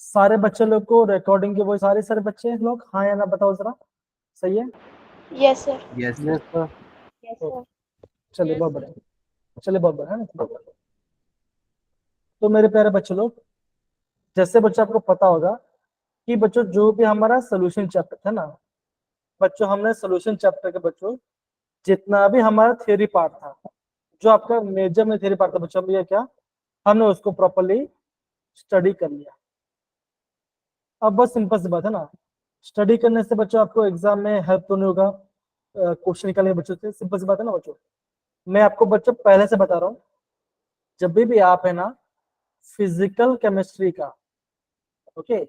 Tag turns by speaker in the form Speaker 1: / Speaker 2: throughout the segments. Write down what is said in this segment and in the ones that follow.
Speaker 1: सारे बच्चे लोग को रिकॉर्डिंग की वो सारे बच्चे लोग हाँ या ना बताओ जरा, सही है?
Speaker 2: Yes sir.
Speaker 3: Yes
Speaker 1: yes sir.
Speaker 2: Yes sir.
Speaker 1: चलिए बहुत बढ़िया, चलिए बहुत बढ़िया है ना। तो मेरे प्यारे बच्चे लोग, जैसे बच्चों आपको पता होगा कि बच्चों जो भी हमारा सोल्यूशन चैप्टर था ना बच्चों, हमने सोल्यूशन चैप्टर के बच्चों जितना भी हमारा थ्योरी पार्ट था, जो आपका मेजर में थ्योरी पार्ट था बच्चों, ये क्या हमने उसको प्रॉपर्ली स्टडी कर लिया। अब बस सिंपल सी बात है ना, स्टडी करने से बच्चों आपको एग्जाम में हेल्प तो नहीं होगा, क्वेश्चन निकालने बच्चों से, सिंपल सी बात है ना बच्चों। मैं आपको बच्चों पहले से बता रहा हूँ, जब भी आप है ना फिजिकल केमिस्ट्री का, ओके,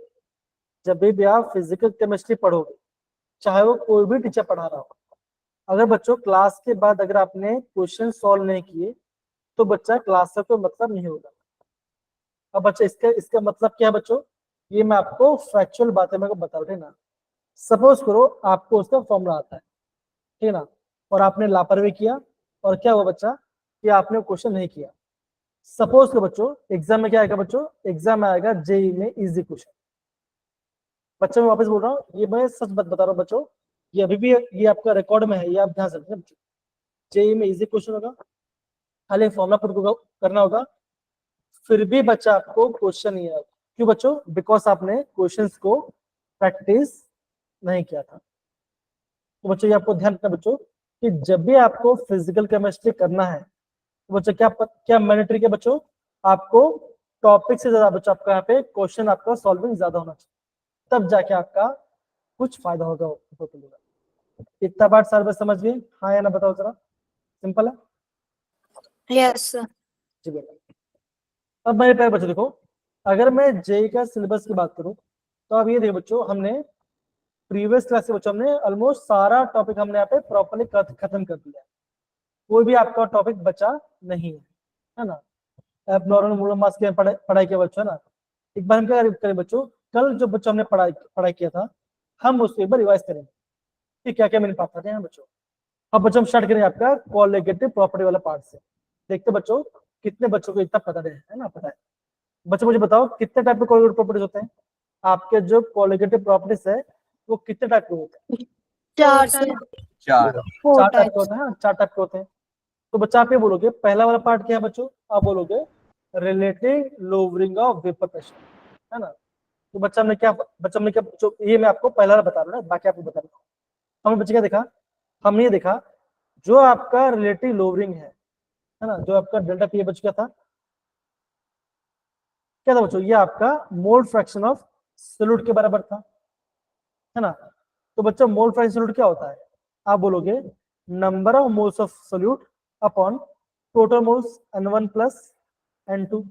Speaker 1: जब भी आप फिजिकल केमिस्ट्री पढ़ोगे, चाहे वो कोई भी टीचर पढ़ा रहा हो, अगर बच्चों क्लास के बाद अगर आपने क्वेश्चन सॉल्व नहीं किए तो बच्चा क्लास से कोई मतलब नहीं होगा। अब बच्चा इसका इसका मतलब क्या है बच्चों, ये मैं आपको फैक्चुअल बातें मेरे को बता रहे ना। सपोज करो आपको उसका फॉर्मूला आता है, ठीक है ना, और आपने लापरवाही किया और क्या हुआ बच्चा कि आपने क्वेश्चन नहीं किया। सपोज करो बच्चों एग्जाम में क्या आएगा बच्चों, एग्जाम में आएगा जेई में इजी क्वेश्चन। बच्चों मैं वापस बोल रहा हूँ, ये मैं सच बता रहा हूँ बच्चों, ये अभी भी ये आपका रिकॉर्ड में है, ये आप ध्यान से रखना बच्चों। जेई में इजी क्वेश्चन होगा, खाली फॉर्मूला खुद को करना होगा, फिर भी बच्चा आपको क्वेश्चन नहीं आएगा। क्यों बच्चों? बिकॉज आपने क्वेश्चंस को प्रैक्टिस नहीं किया था। तो बच्चों ये आपको ध्यान रखना बच्चों कि जब भी आपको फिजिकल केमिस्ट्री करना है तो बच्चों क्या मैंडेटरी के बच्चों, आपको टॉपिक से ज्यादा बच्चों आपका यहाँ पे क्वेश्चन आपका सॉल्विंग ज्यादा होना चाहिए, तब जाके आपका कुछ फायदा होगा। इतना बात सारे बस समझ गए, हाँ या ना बताओ जरा, सिंपल है।
Speaker 2: Yes sir.
Speaker 1: जी बेटा। अब मेरे प्यारे बच्चों देखो, अगर मैं जेई का सिलेबस की बात करूं तो अब ये देखो बच्चों, हमने प्रीवियस क्लास से बच्चों हमने ऑलमोस्ट सारा टॉपिक हमने यहाँ पे प्रॉपर्ली खत्म कर दिया है, कोई भी आपका टॉपिक बचा नहीं है ना। एब्नॉर्मल मोलर मास की पढ़ाई किया बच्चों है ना। एक बार हम क्या करें बच्चों, कल जो बच्चों हमने पढ़ाई किया था हम उसको एक बार रिवाइज करेंगे कि क्या क्या मैंने पाता था बच्चों। अब बच्चों हम स्टार्ट करेंगे आपका कोलिगेटिव प्रॉपर्टी वाला पार्ट से। देखते बच्चों कितने बच्चों को इतना पता है ना, पता है। बच्चों मुझे बताओ कितने टाइप के कोलिगेटिव प्रॉपर्टीज होते हैं, आपके जो कोलिगेटिव प्रॉपर्टीज है वो कितने टाइप के होते हैं?
Speaker 2: 4 सर।
Speaker 3: चार
Speaker 2: 4
Speaker 1: चार टाइप के
Speaker 2: टाइप्स।
Speaker 1: होते हैं, 4 टाइप के होते हैं। तो बच्चा आप ये बोलोगे पहला वाला पार्ट क्या है बच्चों, आप बोलोगे relative lowering of vapour pressure, है ना। तो बच्चा हमने क्या ये मैं आपको पहला वाला बता रहा हूँ ना, बाकी आपको बता रहा हूँ। हमने बच्चे क्या देखा, हमने ये देखा जो आपका रिलेटिव लोवरिंग है ना, जो आपका डेल्टा पी बच्चों क्या था बच्चों, ये आपका मोल फ्रैक्शन ऑफ सोल्यूट के बराबर था, है ना। तो बच्चों मोल फ्रैक्शन सोल्यूट क्या होता है, आप बोलोगे number of moles of solute upon total moles N1 plus N2।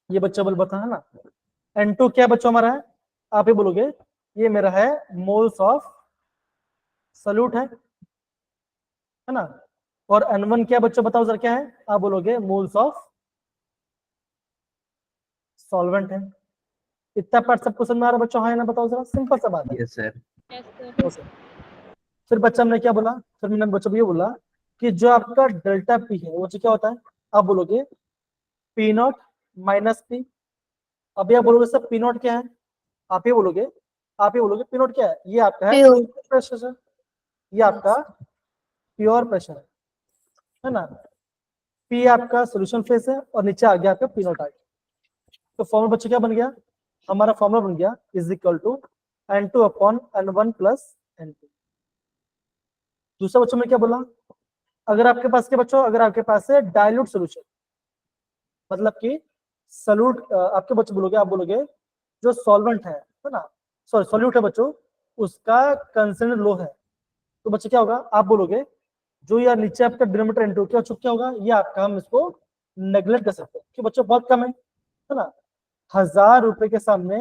Speaker 1: ये बच्चा बोल बता है ना, N2 क्या बच्चों हमारा है, आप ही बोलोगे ये मेरा है मोल्स ऑफ सोल्यूट है ना। और N1 क्या बच्चों बताओ जरा क्या है, आप बोलोगे मोल्स ऑफ सॉल्वेंट है। इतना पार्ट सबको समझ में आ रहा है बच्चों, हाँ या ना बताओ जरा, सिंपल सा बात है।
Speaker 3: Yes sir
Speaker 1: okay. फिर बच्चा हमने क्या बोला, फिर मैंने बच्चों को ये बोला कि जो आपका डेल्टा पी है वो क्या होता है, आप बोलोगे पी नॉट माइनस पी। अभी आप बोलोगे सर पी नॉट क्या है, आप ये बोलोगे पी नॉट क्या है, ये आपका है प्रेशर, ये आपका प्योर प्रेशर है ना। पी आपका सोल्यूशन फेस है और नीचे आ गया आपका पी नॉट आ गया। तो फॉर्मूला बच्चे क्या बन गया, हमारा फॉर्मूला बन गया is equal to N2 upon N1 plus N2। दूसरा बच्चों में क्या बोला, अगर आपके पास के बच्चों अगर आपके पास है डाइल्यूट सोल्यूशन, मतलब कि सॉल्यूट, आपके बच्चे बोलोगे आप बोलोगे जो सॉल्वेंट है ना, सॉरी सॉल्यूट है बच्चों, उसका कंसंट्रेशन लो है, तो बच्चे क्या होगा, आप बोलोगे जो यार नीचे आपका डिनोमिनेटर N2 क्या होगा, ये आपका हम इसको नेग्लेक्ट कर सकते हैं कि बच्चों बहुत कम है ना। 1000 रुपए के सामने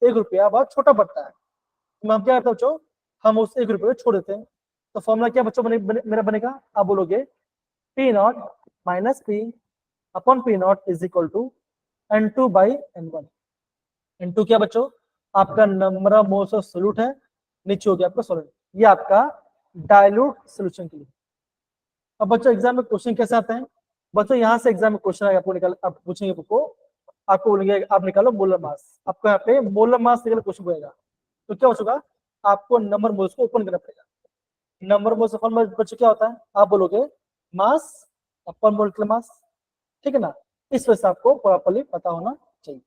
Speaker 1: 1 रुपया बहुत छोटा पड़ता है, तो हम क्या करते हैं बच्चों, हम उस 1 रुपये को छोड़ देते हैं। तो फॉर्मूला क्या बच्चों मेरा बनेगा, आप बोलोगे P nought minus P upon P nought is equal to N2 by N1। N2 क्या बच्चों, आपका number of moles of solute है, नीचे हो गया आपका सॉल्वेंट, ये आपका डाइल्यूट सोल्यूशन के लिए। अब बच्चों एग्जाम में क्वेश्चन कैसे आते हैं, बच्चों यहाँ से एग्जाम में क्वेश्चन आएगा, आपको निकाल, आप पूछेंगे आपको, आपको बोलेंगे आप निकालो मोलर मास, आपको यहाँ पे मोलर मास निकल क्वेश्चन बोलेगा, तो क्या हो चुका, आपको नंबर मोल्स को ओपन करना पड़ेगा। नंबर मोल्स फॉर्मूला बच्चों क्या होता है, आप बोलोगे मास अपन मोलिकुलर मास, ठीक है ना, इस वजह से आपको प्रॉपर्ली पता होना चाहिए।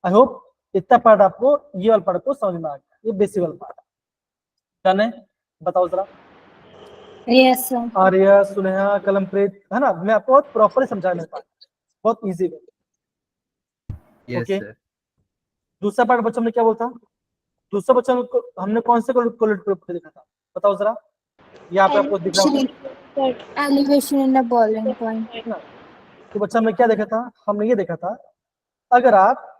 Speaker 1: आई होप इतना पार्ट आपको, ये वाला पार्ट को समझ में आ गया, ये बेसिक वाला पार्ट डन है। बताओ जरा,
Speaker 2: यस सर।
Speaker 1: आर्या, सुनेहा, कलमप्रीत, है ना, मैं आपको बहुत प्रॉपर्ली समझाया मेरे पास, बहुत इजी है।
Speaker 3: Yes
Speaker 1: okay,
Speaker 3: sir.
Speaker 1: दूसरा पार्ट बच्चों ने क्या बोलता, दूसरा बच्चों हमने कौन से कोलिड प्रूफ देखा था, बताओ जरा, यहाँ पे आपको दिख रहा होगा
Speaker 2: elevation in the boiling point.
Speaker 1: ना। तो बच्चा हमने क्या देखा था, हमने ये देखा था, अगर आप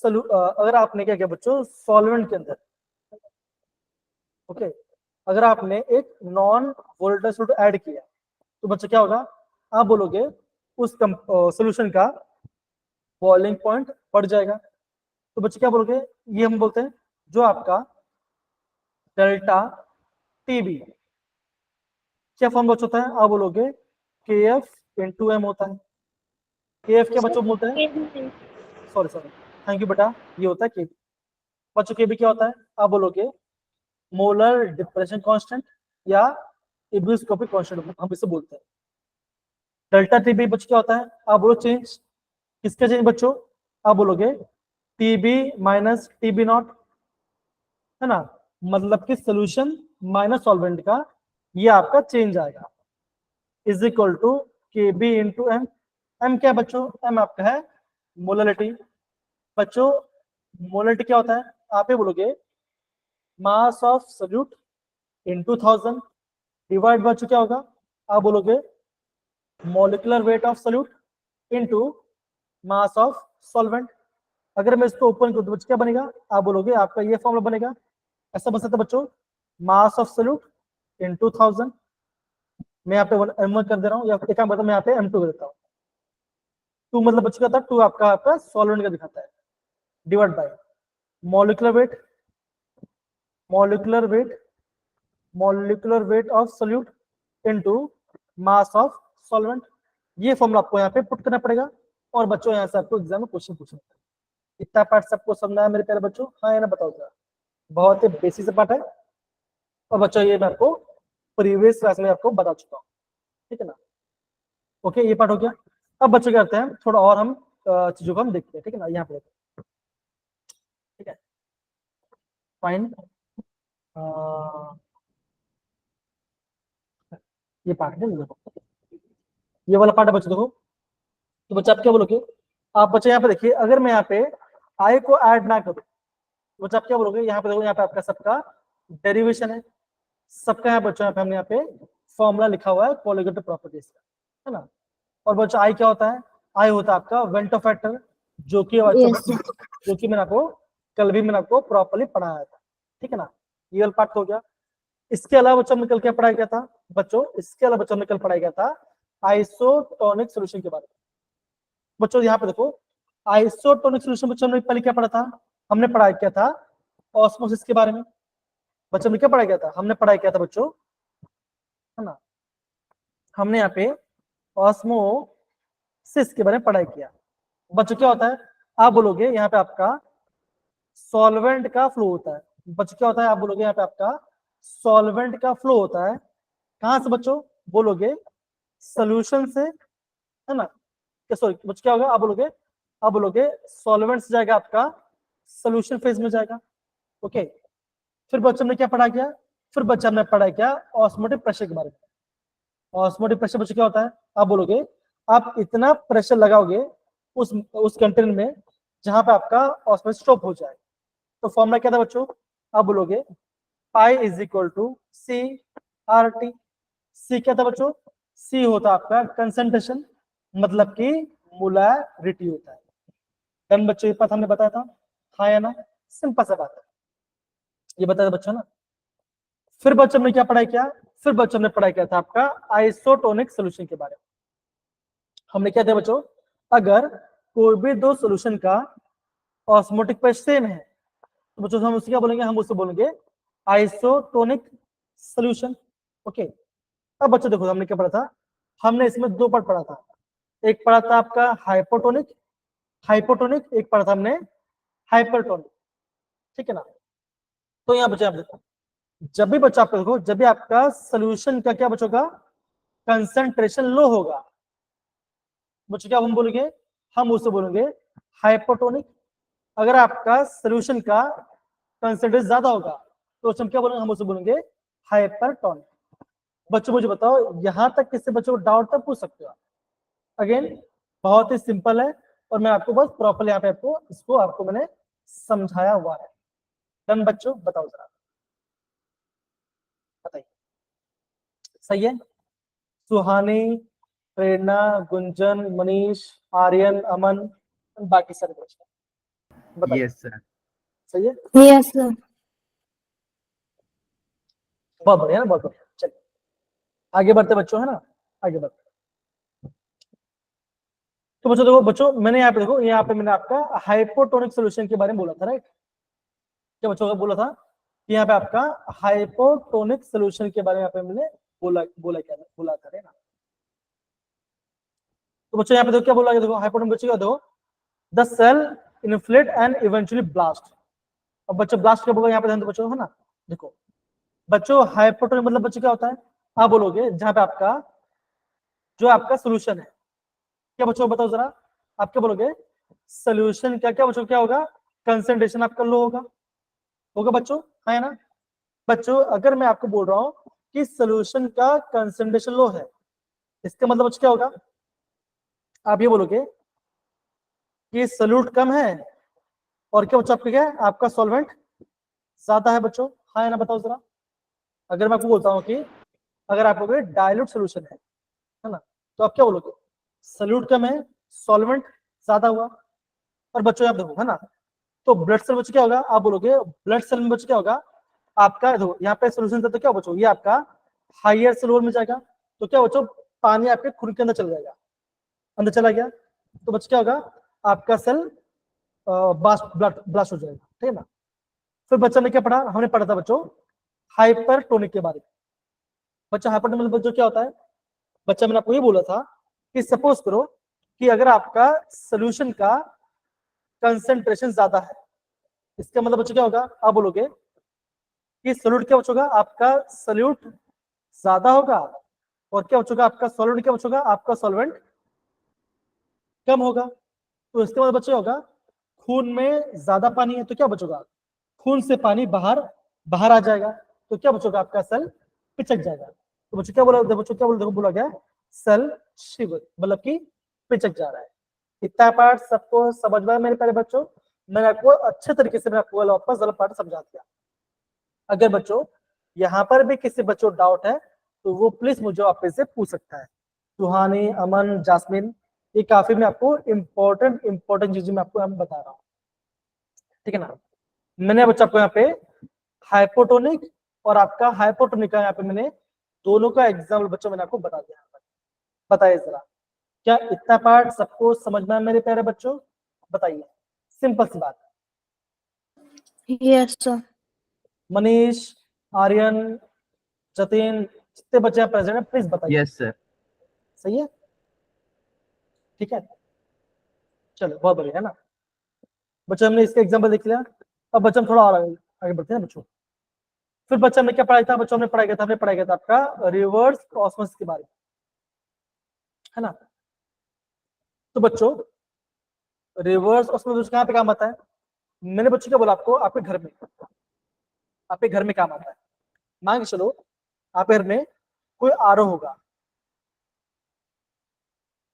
Speaker 1: अगर आपने क्या किया बच्चों, सॉल्वेंट के अंदर, ओके, अगर आपने एक नॉन वोलेटाइल सॉल्यूट ऐड किया, तो बच्चा क्या होगा, आप बोलोगे उस सोल्यूशन का बॉइलिंग पॉइंट बढ़ जाएगा। तो बच्चे क्या बोलोगे, ये हम बोलते हैं जो आपका डेल्टा टीबी क्या फॉर्म बच होता है, आप बोलोगे के एफ इंटू एम होता है। के एफ क्या बच्चों बोलते हैं, सॉरी सॉरी, थैंक यू बेटा, ये होता है के बच्चों, के बी क्या होता है, आप बोलोगे मोलर डिप्रेशन कांस्टेंट या इब्यूस्कोपिक कांस्टेंट हम इसे बोलते हैं। डेल्टा टीबी बच्चों क्या होता है, आप बोलो चेंज, किसका चेंज बच्चों, आप बोलोगे टीबी माइनस टीबी नॉट, है ना, मतलब कि सोल्यूशन माइनस सॉल्वेंट का ये आपका चेंज आएगा, इज इक्वल टू के बी इंटू एम। एम क्या बच्चों, एम आपका है मोलरिटी। बच्चों मोलरिटी क्या होता है, आप ये बोलोगे mass of solute into 1000 divide बच्चों क्या होगा, आप बोलोगे molecular weight of solute into mass of solvent. अगर मैं इसको ओपन करूं तो बच्चों क्या बनेगा, आप बोलोगे आपका ये फॉर्मूला बनेगा, ऐसा बन सकता है बच्चों, मास ऑफ सोल्यूट इंटू 1000। मैं यहाँ पे M1 कर दे रहा हूँ, या एक काम करता हूं, मैं यहाँ पे M2 कर देता हूँ। 2 मतलब बच्चों का था, 2 आपका सॉल्वेंट का दिखाता है, divide by molecular weight, molecular weight, molecular weight of solute into mass of solvent. ये फॉर्मूला आपको यहाँ पे पुट करना पड़ेगा, और बच्चों यहाँ से आपको एग्जाम में क्वेश्चन पूछना है। इतना पार्ट सबको समझना है मेरे प्यारे बच्चों, हाँ या ना, बताओ जरा, बहुत ही बेसिक से पार्ट है, और बच्चों ये मैं आपको प्रीवियस क्लास में आपको बता चुका हूँ, ठीक है ना। ओके, ये पार्ट हो गया। अब बच्चों क्या करते हैं, थोड़ा और हम चीजों को हम देखते हैं, ठीक है ना, यहाँ पे ठीक है, फाइन। ये पार्ट है, देखो ये वाला पार्ट है बच्चों, देखो, तो बच्चा आप क्या बोलोगे, आप बच्चे यहाँ पे देखिए, अगर मैं यहाँ पे आई को ऐड ना करूं, बच्चा आप क्या बोलोगे, यहाँ पे देखो, यहाँ पे आपका सबका डेरिवेशन है, सबका है बच्चों, यहाँ पे हमने यहाँ पे फॉर्मूला लिखा हुआ है कोलिगेटिव प्रॉपर्टीज का, है ना। और बच्चों आई क्या होता है, आई होता है आपका वेंटो फैक्टर, जो कि जो कि मैंने आपको कल भी मैंने आपको प्रॉपर्ली पढ़ाया था, ठीक है ना। ये वाला पार्ट हो गया। इसके अलावा बच्चों हमने कल क्या पढ़ाया गया था बच्चों, इसके अलावा बच्चों हमने कल पढ़ाया गया था आइसोटोनिक सॉल्यूशन के बारे में। बच्चों यहाँ पे देखो, आइसोटोनिक सॉल्यूशन बच्चों हमने पहले क्या पढ़ा था, हमने पढ़ाया क्या था, ऑस्मोसिस के बारे में। बच्चों हमने क्या पढ़ाया गया था, हमने पढ़ाया क्या था बच्चों, है ना, हमने यहाँ पे ऑस्मोसिस के बारे में पढ़ाई किया। बच्चों क्या होता है, आप बोलोगे यहाँ पे आपका सॉल्वेंट का फ्लो होता है। बच्चों क्या होता है, आप बोलोगे यहाँ पे आपका सॉल्वेंट का फ्लो होता है, कहां से बच्चों, बोलोगे सोल्यूशन से, है ना, सॉरी बच्चों क्या होगा, आप बोलोगे सॉल्वेंट से जाएगा आपका सोल्यूशन फेज में जाएगा। ओके, फिर बच्चों ने क्या पढ़ा किया, फिर बच्चा ने पढ़ा क्या, ऑस्मोटिक प्रेशर के बारे में। ऑस्मोटिक प्रेशर बच्चों क्या होता है, आप बोलोगे आप इतना प्रेशर लगाओगे उस कंटेनर में जहां पे आपका ऑस्मोसिस स्टॉप हो जाए। तो फॉर्मूला क्या था बच्चों, आप बोलोगे pi is equal to C R T. C क्या था बच्चों, सी होता आपका कंसंट्रेशन, मतलब कि मोलैरिटी होता है। डन बच्चों, ये बात हमने बताया था, हाँ या ना, सिंपल सा बात है, ये बताया बच्चों ना। फिर बच्चों ने क्या पढ़ाई किया, फिर बच्चों ने पढ़ाई किया था आपका आइसोटोनिक सोल्यूशन के बारे में। हमने क्या दिया बच्चों, अगर कोई भी दो सोल्यूशन का ऑस्मोटिक प्रेशर सेम है, तो बच्चों हम उसे क्या बोलेंगे, हम उसे बोलेंगे आइसोटोनिक सोल्यूशन। ओके, अब बच्चों देखो हमने क्या पढ़ा था, हमने इसमें दो पार्ट पढ़ा था, एक पढ़ा था आपका हाइपोटोनिक, हाइपोटोनिक, एक पढ़ा था हमने हाइपरटोनिक, ठीक है ना। तो यहाँ बच्चे आप देखो, जब भी बच्चा आपका देखो, जब भी आपका सोल्यूशन का क्या बचोगा, कंसंट्रेशन लो होगा, बच्चों क्या हम बोलेंगे, हम उसे बोलेंगे हाइपोटोनिक। अगर आपका सोल्यूशन का कंसंट्रेशन ज्यादा होगा तो उसे हम क्या बोलेंगे, हम उसे बोलेंगे हाइपरटोनिक। बच्चों मुझे बताओ, यहां तक किसी बच्चों को डाउट तक पूछ सकते हो। अगेन बहुत ही सिंपल है, और मैं आपको बस प्रॉपरली यहाँ पे आपको इसको आपको मैंने समझाया हुआ है। डन बच्चों, बताओ जरा, बताइए। सही है। सुहानी, प्रेरणा, गुंजन, मनीष, आर्यन, अमन, बाकी सारे बच्चे बताइए।
Speaker 3: Yes, sir.
Speaker 1: सही है,
Speaker 2: Yes, sir.
Speaker 1: बहुत बढ़िया ना, बहुत बढ़िया। चलिए आगे बढ़ते बच्चों, है ना, आगे बढ़ते। तो बच्चों देखो, बच्चों मैंने यहाँ पे देखो, यहाँ पे मैंने आपका हाइपोटोनिक सोल्यूशन के बारे में बोला था, राइट। क्या बच्चों का बोला था कि यहाँ पे आपका हाइपोटोनिक सोल्यूशन के बारे में यहाँ पे मैंने बोला बोला क्या बोला था, है ना। तो बच्चों यहाँ पे देखो क्या बोला, देखो हाइपोटोनिक बच्चों क्या देखो, the cell inflate and eventually blast. अब बच्चों ब्लास्ट कब होगा, यहाँ पे ध्यान दो बच्चों, है ना। देखो बच्चों हाइपोटोनिक मतलब बच्चों क्या होता है, आप बोलोगे जहां पे आपका जो आपका सोल्यूशन है, क्या बच्चों बताओ जरा, आप क्या बोलोगे, सोल्यूशन क्या क्या बच्चों क्या होगा, कंसंट्रेशन आपका लो होगा, होगा बच्चों, है ना। बच्चों अगर मैं आपको बोल रहा हूँ कि सोल्यूशन का कंसंट्रेशन लो है, इसका मतलब बच्चों क्या होगा, आप ये बोलोगे कि सोल्यूट कम है और क्या बच्चों आपका क्या है, आपका सॉल्वेंट ज्यादा है बच्चों, हाँ ना, बताओ जरा। अगर मैं आपको बोलता हूँ कि अगर आप बोलोगे डाइल्यूट सोल्यूशन है ना, तो आप क्या बोलोगे, सोल्यूट कम है, सॉल्वेंट ज्यादा हुआ। और बच्चों आप देखो, है ना, तो ब्लड सेल बच्चों क्या होगा, आप बोलोगे ब्लड सेल में बच्चों क्या होगा, आपका देखो यहाँ पे सोल्यूशन था तो क्या बच्चों, ये आपका हायर सेल में जाएगा, तो क्या बच्चों, पानी आपके खून के अंदर चल जाएगा, अंदर चला गया, तो बच्चों क्या होगा, आपका सेल ब्लास्ट हो जाएगा, ठीक है ना। फिर बच्चा ने क्या पढ़ा, हमने पढ़ा था बच्चों हाइपरटोनिक के बारे में। बच्चा हाइपरटोनिक बच्चों क्या होता है, बच्चा मैंने आपको ये बोला था कि सपोज करो कि अगर आपका सोल्यूशन का कंसंट्रेशन ज्यादा है, इसका मतलब बच्चों क्या होगा, आप बोलोगे कि सोल्यूट क्या बचोगा, आपका सोल्यूट ज्यादा होगा, और क्या बचोगा, आपका सॉल्वेंट क्या बचोगा, आपका सॉल्वेंट कम होगा। तो इसके बाद बच्चे होगा, खून में ज्यादा पानी है तो क्या बचोगा, खून से पानी बाहर बाहर आ जाएगा, तो क्या बचोगा, आपका सेल पिचक जाएगा। तो बच्चों क्या बोला, बच्चों क्या बोला, देखो बोला गया सेल शिवर, मतलब कि पिचक जा रहा है। इतना पार्ट सबको समझ में आया मेरे प्यारे बच्चों, मैंने आपको अच्छे तरीके से मैं आपको वापस वाला पार्ट समझा दिया। अगर बच्चों यहाँ पर भी किसी बच्चों डाउट है तो वो प्लीज मुझे आप से पूछ सकता है। सुहानी, अमन, जासमिन, ये काफी मैं आपको इंपॉर्टेंट चीजें मैं आपको बता रहा हूँ, ठीक है ना। मैंने बच्चा आपको यहाँ पे हाइपोटोनिक और आपका हाइपोटोनिक का यहाँ पे मैंने दोनों का एग्जाम्पल बच्चों मैंने आपको बता दिया। बताइए जरा, क्या इतना पार्ट सबको समझ में आया मेरे प्यारे बच्चों, बताइए, सिंपल सी बात।
Speaker 2: Yes, sir.
Speaker 1: मनीष, आर्यन, जतिन, जितने बच्चे यहाँ प्रेजेंट है प्लीज बताइए।
Speaker 3: Yes, sir.
Speaker 1: सही है, ठीक है, चलो बहुत बढ़िया है ना। बच्चों हमने इसका एग्जाम्पल देख लिया, अब बच्चों हम थोड़ा और आगे बढ़ते हैं बच्चों। फिर बच्चा हमने क्या पढ़ाया था बच्चों, हमने पढ़ाया था, हमने पढ़ाया था आपका रिवर्स ऑस्मोसिस के बारे में, है ना। तो बच्चों रिवर्स ऑस्मोसिस कहाँ पे काम आता है, मैंने बच्चों क्या बोला आपको, आपके घर में, आपके घर में काम आता है। मान के चलो आपके घर में कोई आरओ होगा,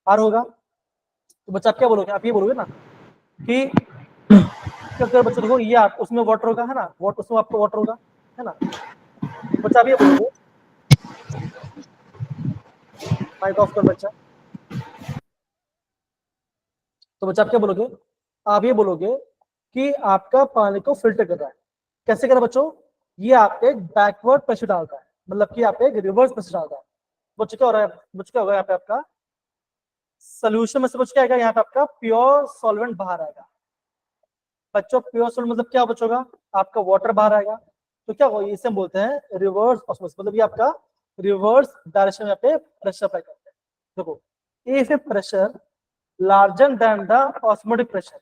Speaker 1: आरओ होगा, तो बच्चा आप क्या बोलोगे, आप ये बोलोगे ना कि अगर बच्चों देखो ये आप उसमें वाटर होगा, है ना, उसमें आपको वाटर होगा, है ना। बच्चा आप ये बोलोगे, माइक ऑफ कर बच्चा। तो बच्चा आप क्या बोलोगे, आप ये बोलोगे कि आपका पानी को फिल्टर कर रहा है। कैसे कर रहा है बच्चों, ये आप एक बैकवर्ड प्रेशर डालता है, मतलब कि आप एक रिवर्स प्रेशर डालता है। बच्चों क्या हो रहा है, बच्चों क्या होगा, यहाँ पे आपका सोल्यूशन में से बच्चों क्या आएगा, यहाँ पे आपका प्योर सॉल्वेंट बाहर आएगा। बच्चों प्योर सॉल्वेंट मतलब क्या बच्चों का, आपका वाटर बाहर आएगा, तो क्या होगा, इसे हम बोलते हैं रिवर्स ऑस्मोसिस, मतलब ये आपका रिवर्स डायरेक्शन में पे प्रेशर अप्लाई करते हैं। देखो if a pressure larger than the osmotic pressure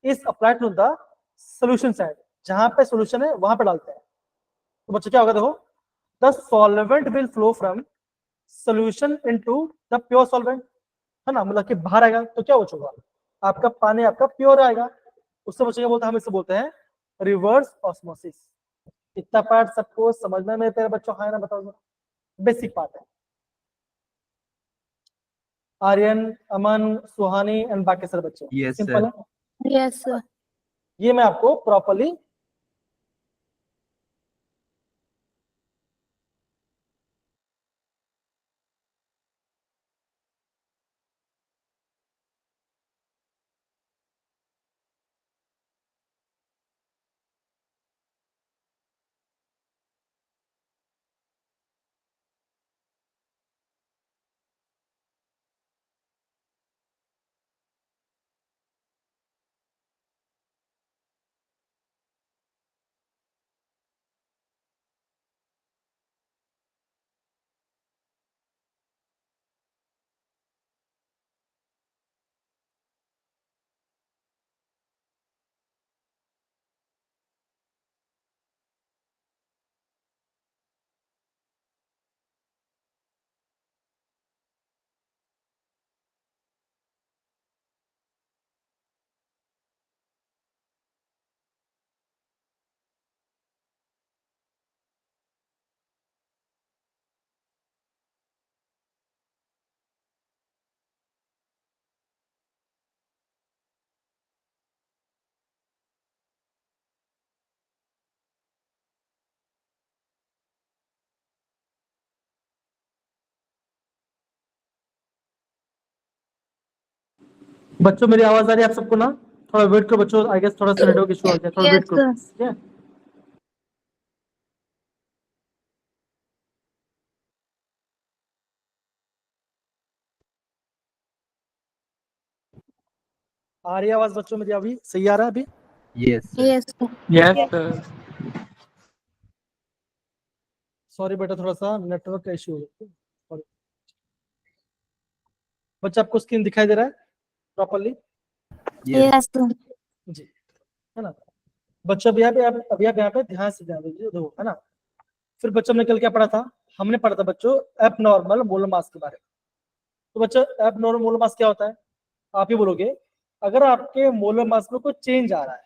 Speaker 1: is applied to the solution side, जहां पे solution है वहां पे डालते हैं, तो बच्चों क्या होगा, देखो, the solvent will flow from solution into the pure solvent, है ना, मतलब कि बाहर आएगा, तो क्या बचेगा, आपका पानी आपका प्योर आएगा, उससे बच्चों क्या बोलते हैं, हम इसे बोलते हैं रिवर्स ऑस्मोसिस। इतना पार्ट सबको समझ में मेरे प्यारे बच्चों है ना, बताओ, बेसिक पार्ट है। आर्यन, अमन, सुहानी एंड बाकी सारे बच्चे,
Speaker 3: Yes,
Speaker 1: सिंपल
Speaker 3: sir.
Speaker 1: है,
Speaker 2: Yes, sir.
Speaker 1: ये मैं आपको प्रॉपर्ली बच्चों मेरी आवाज आ रही है आप सबको ना, थोड़ा वेट करो बच्चों, आई गेस थोड़ा सा नेटवर्क इशू आ गया, थोड़ा वेट
Speaker 2: Yes,
Speaker 1: करो,
Speaker 2: sir.
Speaker 1: ठीक है। आ रही है आवाज बच्चों मेरी, अभी सही आ रहा है अभी?
Speaker 3: Yes, sir.
Speaker 2: Yes, sir.
Speaker 4: Yes, sir.
Speaker 1: Sorry बेटा, थोड़ा सा नेटवर्क का इशू हो गया, sorry। बच्चा आपको स्क्रीन दिखाई दे रहा है प्रॉपर्ली?
Speaker 3: Yes.
Speaker 2: Yes, sir.
Speaker 1: जी, है ना। बच्चों अभी आप यहाँ पे ध्यान से ध्यान दीजिए, देखो, है ना। फिर बच्चों ने कल क्या पढ़ा था, हमने पढ़ा था बच्चों एबनॉर्मल मोलर मास के बारे में। तो बच्चों एबनॉर्मल मोलर मास क्या होता है, आप ही बोलोगे, अगर आपके मोलर मास में कोई चेंज आ रहा है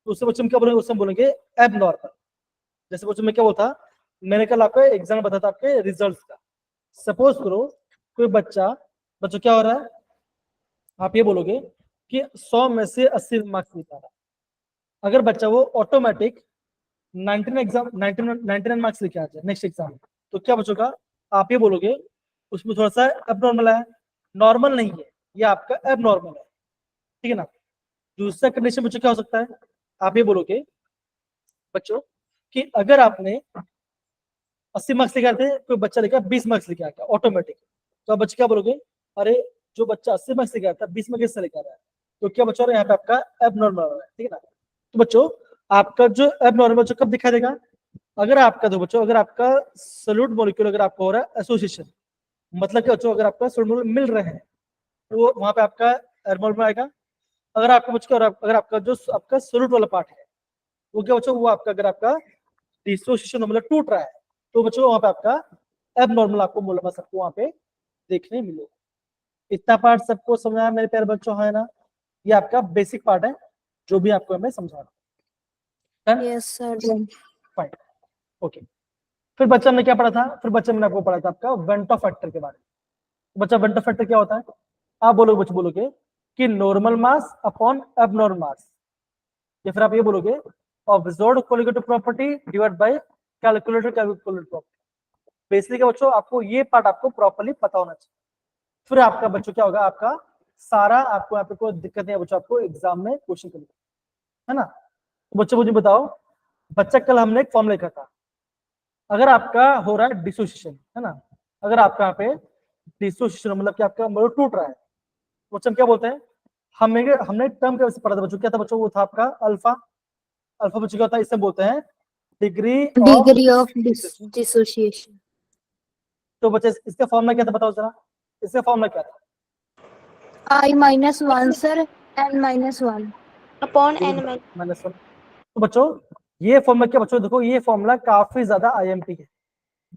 Speaker 1: तो उससे बच्चों में क्या बोलेंगे, उससे हम बोलेंगे एबनॉर्मल। जैसे बच्चों में क्या होता, मैंने कल आपको एग्जाम बताया था आपके रिजल्ट्स का। सपोज करो कोई बच्चों क्या हो रहा है, आप ये बोलोगे कि 100 में से 80 मार्क्स निकाल रहा है, अगर बच्चा वो ऑटोमेटिक 99 मार्क्स लेके आ जाए नेक्स्ट एग्जाम, तो क्या बचेगा, आप ये बोलोगे उसमें थोड़ा सा एबनॉर्मल है, नॉर्मल नहीं है, ये आपका एबनॉर्मल है, ठीक है ना। दूसरा कंडीशन बच्चों क्या हो सकता है, आप ये बोलोगे बच्चों कि अगर आपने 80 मार्क्स लेके आए थे, कोई बच्चा लेकर 20 मार्क्स लेके आ गया ऑटोमेटिक, तो आप बच्चे क्या बोलोगे, अरे जो बच्चा 80 मार्क्स लेके आया था 20 में कैसे लेकर आ रहा है, तो क्या बच्चों यहाँ पे आपका एबनॉर्मल हो रहा है, ठीक है ना। तो बच्चों आपका जो एबनॉर्मल बच्चों कब दिखाई देगा, अगर आपका, तो बच्चों अगर आपका सोल्यूट मॉलिक्यूल अगर आपको हो रहा है एसोसिएशन, मतलब कि बच्चों अगर आपका सोल्यूट मॉलिक्यूल मिल रहे हैं तो वहां पे आपका एबनॉर्मल आएगा। अगर आपका बच्चों अगर आपका जो आपका सोल्यूट वाला पार्ट है वो क्या बच्चों, वो आपका अगर आपका डिसोसिएशन मतलब टूट रहा है, तो बच्चों वहां पे आपका एबनॉर्मल आपको मोलर मास आपको वहां पे देखने मिलेगा। इतना पार्ट सबको समझ आया मेरे प्यारे बच्चों, है ना। ये आपका बेसिक पार्ट है जो भी आपको हमें समझा रहा है।
Speaker 2: Yes, sir. Done.
Speaker 1: Fine, okay. फिर बच्चा हमने क्या पढ़ा था, फिर बच्चा मैंने आपको पढ़ा था आपका वेंटो फैक्टर के बारे में। बच्चा वेंटो फैक्टर क्या होता है, आप बोलोगे बच्चे बोलोगे कि नॉर्मल मास अपॉन एबनॉर्मल मास, या फिर आप ये बोलोगे observed colligative property divide by calculated property. Basically क्या बच्चों, आपको ये पार्ट आपको प्रॉपर्ली पता होना चाहिए, फिर आपका बच्चों क्या होगा, आपका सारा आपको यहाँ पे कोई दिक्कत नहीं है बच्चों, आपको एग्जाम में क्वेश्चन करेंगे, है ना। तो बच्चों मुझे बताओ, बच्चा कल हमने एक फॉर्म लिखा था, अगर आपका हो रहा है डिसोसिएशन, है ना, अगर आपका यहाँ पे डिसोसिएशन मतलब कि आपका मोलर टूट रहा है, तो बच्चों क्या बोलते हैं, हमने टर्म कैसे पढ़ा था बच्चों, क्या था बच्चों, वो था आपका अल्फा। अल्फा बच्चों क्या होता है, इसे बोलते हैं डिग्री
Speaker 2: Degree of dissociation.
Speaker 1: तो बच्चे इसका फॉर्मूला क्या था बताओ जरा, इसका फॉर्मूला क्या था?
Speaker 2: I minus 1 sir, n minus 1.
Speaker 4: Upon n minus
Speaker 1: minus 1। तो बच्चों ये फॉर्मूला क्या बच्चों, देखो ये फॉर्मूला काफी ज्यादा आईएमपी है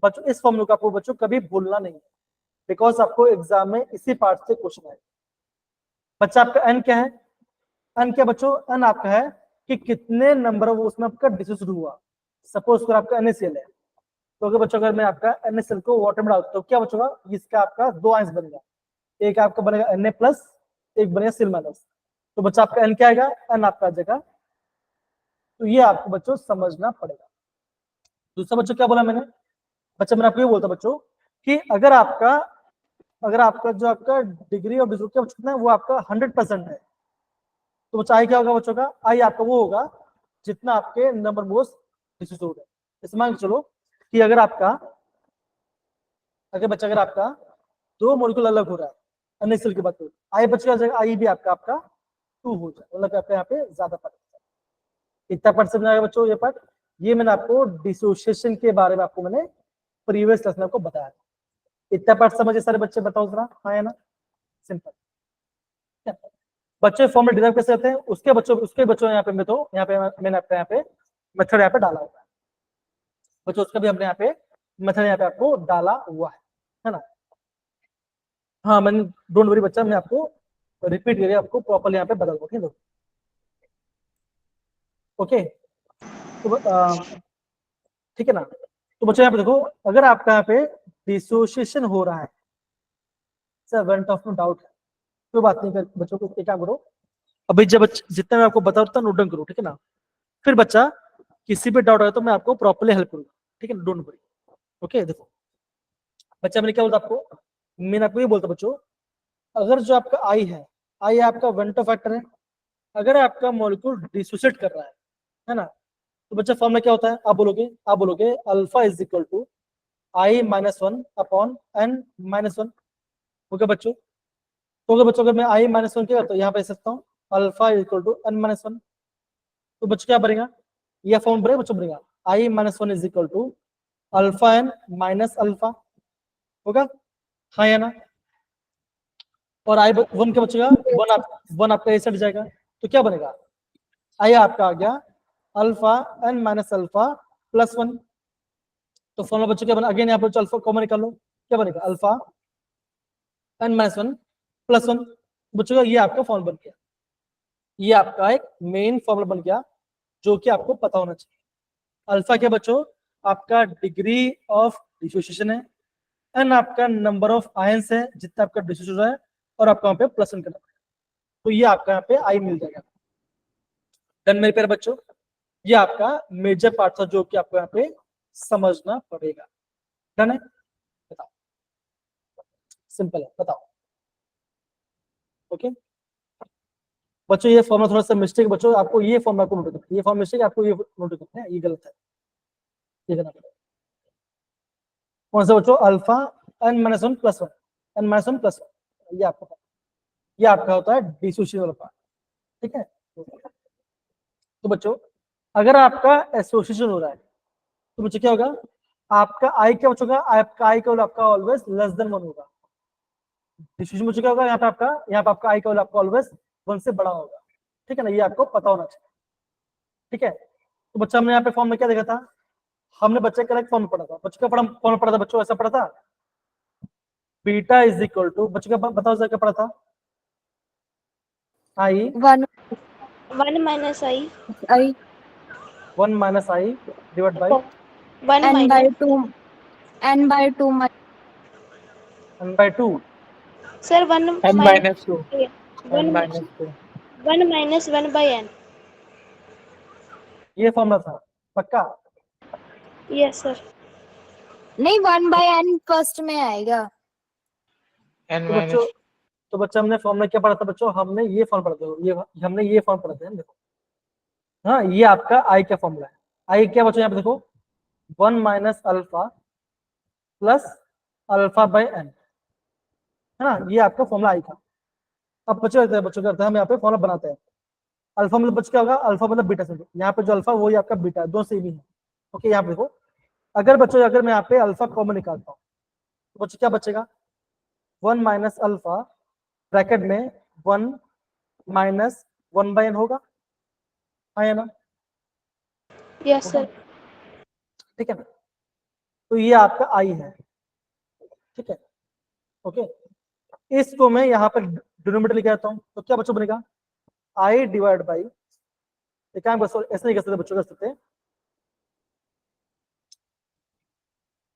Speaker 1: बच्चों। इस फॉर्मूला को आपको बच्चों कभी भूलना नहीं है, बिकॉज आपको एग्जाम में इसी पार्ट से क्वेश्चन आए। बच्चा आपका एन क्या है? एन क्या बच्चों? एन आपका है कि कितने नंबर वो उसमें आपका डिस्यूज हुआ। सपोज कर आपका NaCl है, तो अगर बच्चों अगर मैं आपका NaCl को वाटर में डालता हूँ, क्या बच्चों इसका आपका दो आयंस बनेगा, एक आपका बनेगा Na प्लस, एक बनेगा Cl माइनस। तो बच्चा आपका एन क्या आएगा? एन आपका आ जाएगा। तो ये आपको बच्चों समझना पड़ेगा। दूसरा बच्चों क्या बोला मैंने? बच्चा मैंने आपको ये बोलता बच्चों कि अगर आपका जो आपका डिग्री ऑफ डिसऑर्डर क्या कितना है, वो आपका 100% है, तो बच्चा आई क्या होगा बच्चों का? आई आपका वो होगा जितना आपके नंबर मोस्ट डिसऑर्डर है। इस मान के चलो कि अगर आपका दो मॉलिक्यूल अलग हो रहा है NaCl की बात करो, आई बच्चा जाएगा, आई भी आपका 2 हो जाए, मतलब आपका यहाँ पे ज्यादा पार्ट। इतना पार्ट समझ आएगा बच्चों? ये पार्ट ये मैंने आपको डिसोसिएशन के बारे में आपको मैंने प्रीवियस क्लास में आपको बताया था। इतना पार्ट समझे सारे बच्चे? बताओ जरा, हाँ या ना? सिंपल। बच्चे फॉर्मूला डिराइव कैसे करते हैं उसके बच्चों यहाँ पे मैंने आपका यहाँ पे मेथड यहाँ पे डाला हुआ है बच्चों, उसका भी हमने यहाँ पे मेथड यहाँ पे आपको डाला हुआ है ना? हाँ मैंने, डोंट वरी बच्चा, मैं आपको रिपीट करके आपको प्रॉपर्ली यहाँ पे बदल दूँ, ठीक है? ओके, तो ठीक है ना? तो बच्चों यहाँ पे देखो, अगर आपका यहाँ पे डिसोसिएशन हो रहा है, sir van't Hoff no doubt है, कोई बात नहीं, बच्चों को क्या करो, अभी जब जितना मैं आपको बता नोट डाउन करो, ठीक है ना? फिर बच्चा किसी पे डाउट आए तो मैं आपको प्रॉपर्ली हेल्प करूंगा, ठीक है ना? Don't worry. ओके, देखो बच्चा मैंने क्या बोलता आपको, मैंने आपको ये बोलता बच्चों, अगर जो आपका आई है, आई आपका वेंटो फैक्टर है, अगर आपका मॉलिक्यूल डिसोसिएट कर रहा है ना? तो बच्चा फॉर्मूला क्या होता है? आप बोलोगे alpha is equal to i minus 1 upon n minus 1। Okay बच्चों, तो अगर बच्चों अगर मैं आई माइनस 1 क्या, तो यहाँ पे सकता हूँ alpha is equal to n minus 1। तो बच्चों क्या बनेगा? यह फॉर्म बनेगा बच्चों, बनेगा I minus 1 is equal to alpha n minus alpha, होगा हाँ या ना? और आई वन क्या बचेगा? वन आपका ऐसे हट जाएगा, तो क्या बनेगा? आई आपका आ गया alpha n minus alpha plus 1। तो फॉर्मूला बच्चों क्या बना? अगेन यहाँ पर अल्फा कॉमन निकाल लो, क्या बनेगा? Alpha n minus 1 plus 1। बच्चों का ये आपका फॉर्मूला बन गया, ये आपका एक मेन फॉर्मूला बन गया जो कि आपको पता होना चाहिए। अल्फा क्या बच्चों? आपका डिग्री ऑफ डिसोसिएशन है, n आपका नंबर ऑफ आयंस है जितना आपका डिसोसिएशन है, और आपको यहाँ पे प्लस 1 करना पड़ेगा, तो ये आपका यहाँ पे आई मिल जाएगा। डन मेरे प्यारे बच्चों, ये आपका मेजर पार्ट था जो कि आपको यहाँ पे समझना पड़ेगा। डन है? बताओ, सिंपल है, बताओ। ओके बच्चों, ये फॉर्मूला थोड़ा सा मिस्टेक बच्चों, आपको ये फॉर्मूला को नोट करना है, ये फॉर्म मिस्टेक आपको ये नोट करना है, ये गलत है, ये करना पड़ेगा। कौन सा बच्चों? Alpha n minus 1 plus 1, n minus 1 plus 1, ये आपका होता है डिसोसिएशन वाला पार्ट, ठीक है? तो बच्चों अगर आपका एसोसिएशन हो रहा है तो बच्चों क्या होगा? आपका आई क्या बच्चों का? आपका आई का आपका ऑलवेज लेस देन 1 होगा। डिसोसिएशन बच्चों क्या होगा? यहाँ पे आपका आई का आपका ऑलवेज 1 से बड़ा होगा, ठीक है ना? ये आपको पता होना चाहिए, ठीक है? तो बच्चा हमने यहाँ पे फॉर्म में क्या देखा था? हमने बच्चे का फॉर्म पढ़ा था, बच्चे का फॉर्म पढ़ा था बच्चों, ऐसा पढ़ा था, बीटा इज इक्वल टू, बच्चों का बताओ क्या पढ़ा था? आई
Speaker 2: 1
Speaker 4: minus I
Speaker 2: I
Speaker 1: 1 minus I divide by
Speaker 2: n by 2 n by 2
Speaker 1: n by 2।
Speaker 4: Sir one
Speaker 3: n minus 2
Speaker 4: one
Speaker 3: n minus 2
Speaker 4: one minus 1 by n।
Speaker 1: ये फॉर्मूला था पक्का?
Speaker 4: Yes sir.
Speaker 2: नहीं 1 by n फर्स्ट में आएगा।
Speaker 3: n
Speaker 1: तो
Speaker 3: minus
Speaker 1: बच्चों हमने formula क्या पढ़ा था बच्चों? हमने ये फॉर्म पढ़ा था, ये हमने ये फॉर्म पढ़ा था, देखो हाँ, ये आपका आई का फॉर्मूला है। आई क्या बच्चों? यहाँ पे देखो 1 minus alpha plus alpha by n, है ना? ये आपका फॉर्मूला आई का। अब बच्चों करते हैं हम यहाँ पे फॉर्मूला बनाते हैं। अल्फा मतलब बच्चों क्या होगा? अल्फा मतलब बीटा से, यहाँ पे जो अल्फा वही आपका बीटा है, दो सेम ही है। ओके यहाँ पे देखो, अगर मैं यहाँ पे अल्फा कॉमन निकालता हूँ तो बच्चों क्या बचेगा? 1 माइनस अल्फा ब्रैकेट में 1 माइनस 1/n होगा, हाँ या ना?
Speaker 4: Yes,
Speaker 1: होगा,
Speaker 4: sir.
Speaker 1: ठीक है ना? तो ये आपका आई है, ठीक है, ओके। इसको मैं यहाँ पर डिनोमिनेटर लेके आता हूँ, तो क्या बच्चों बनेगा? आई डिवाइड बाई, क्या बच्चों ऐसे नहीं कर सकते, बच्चों कर सकते हैं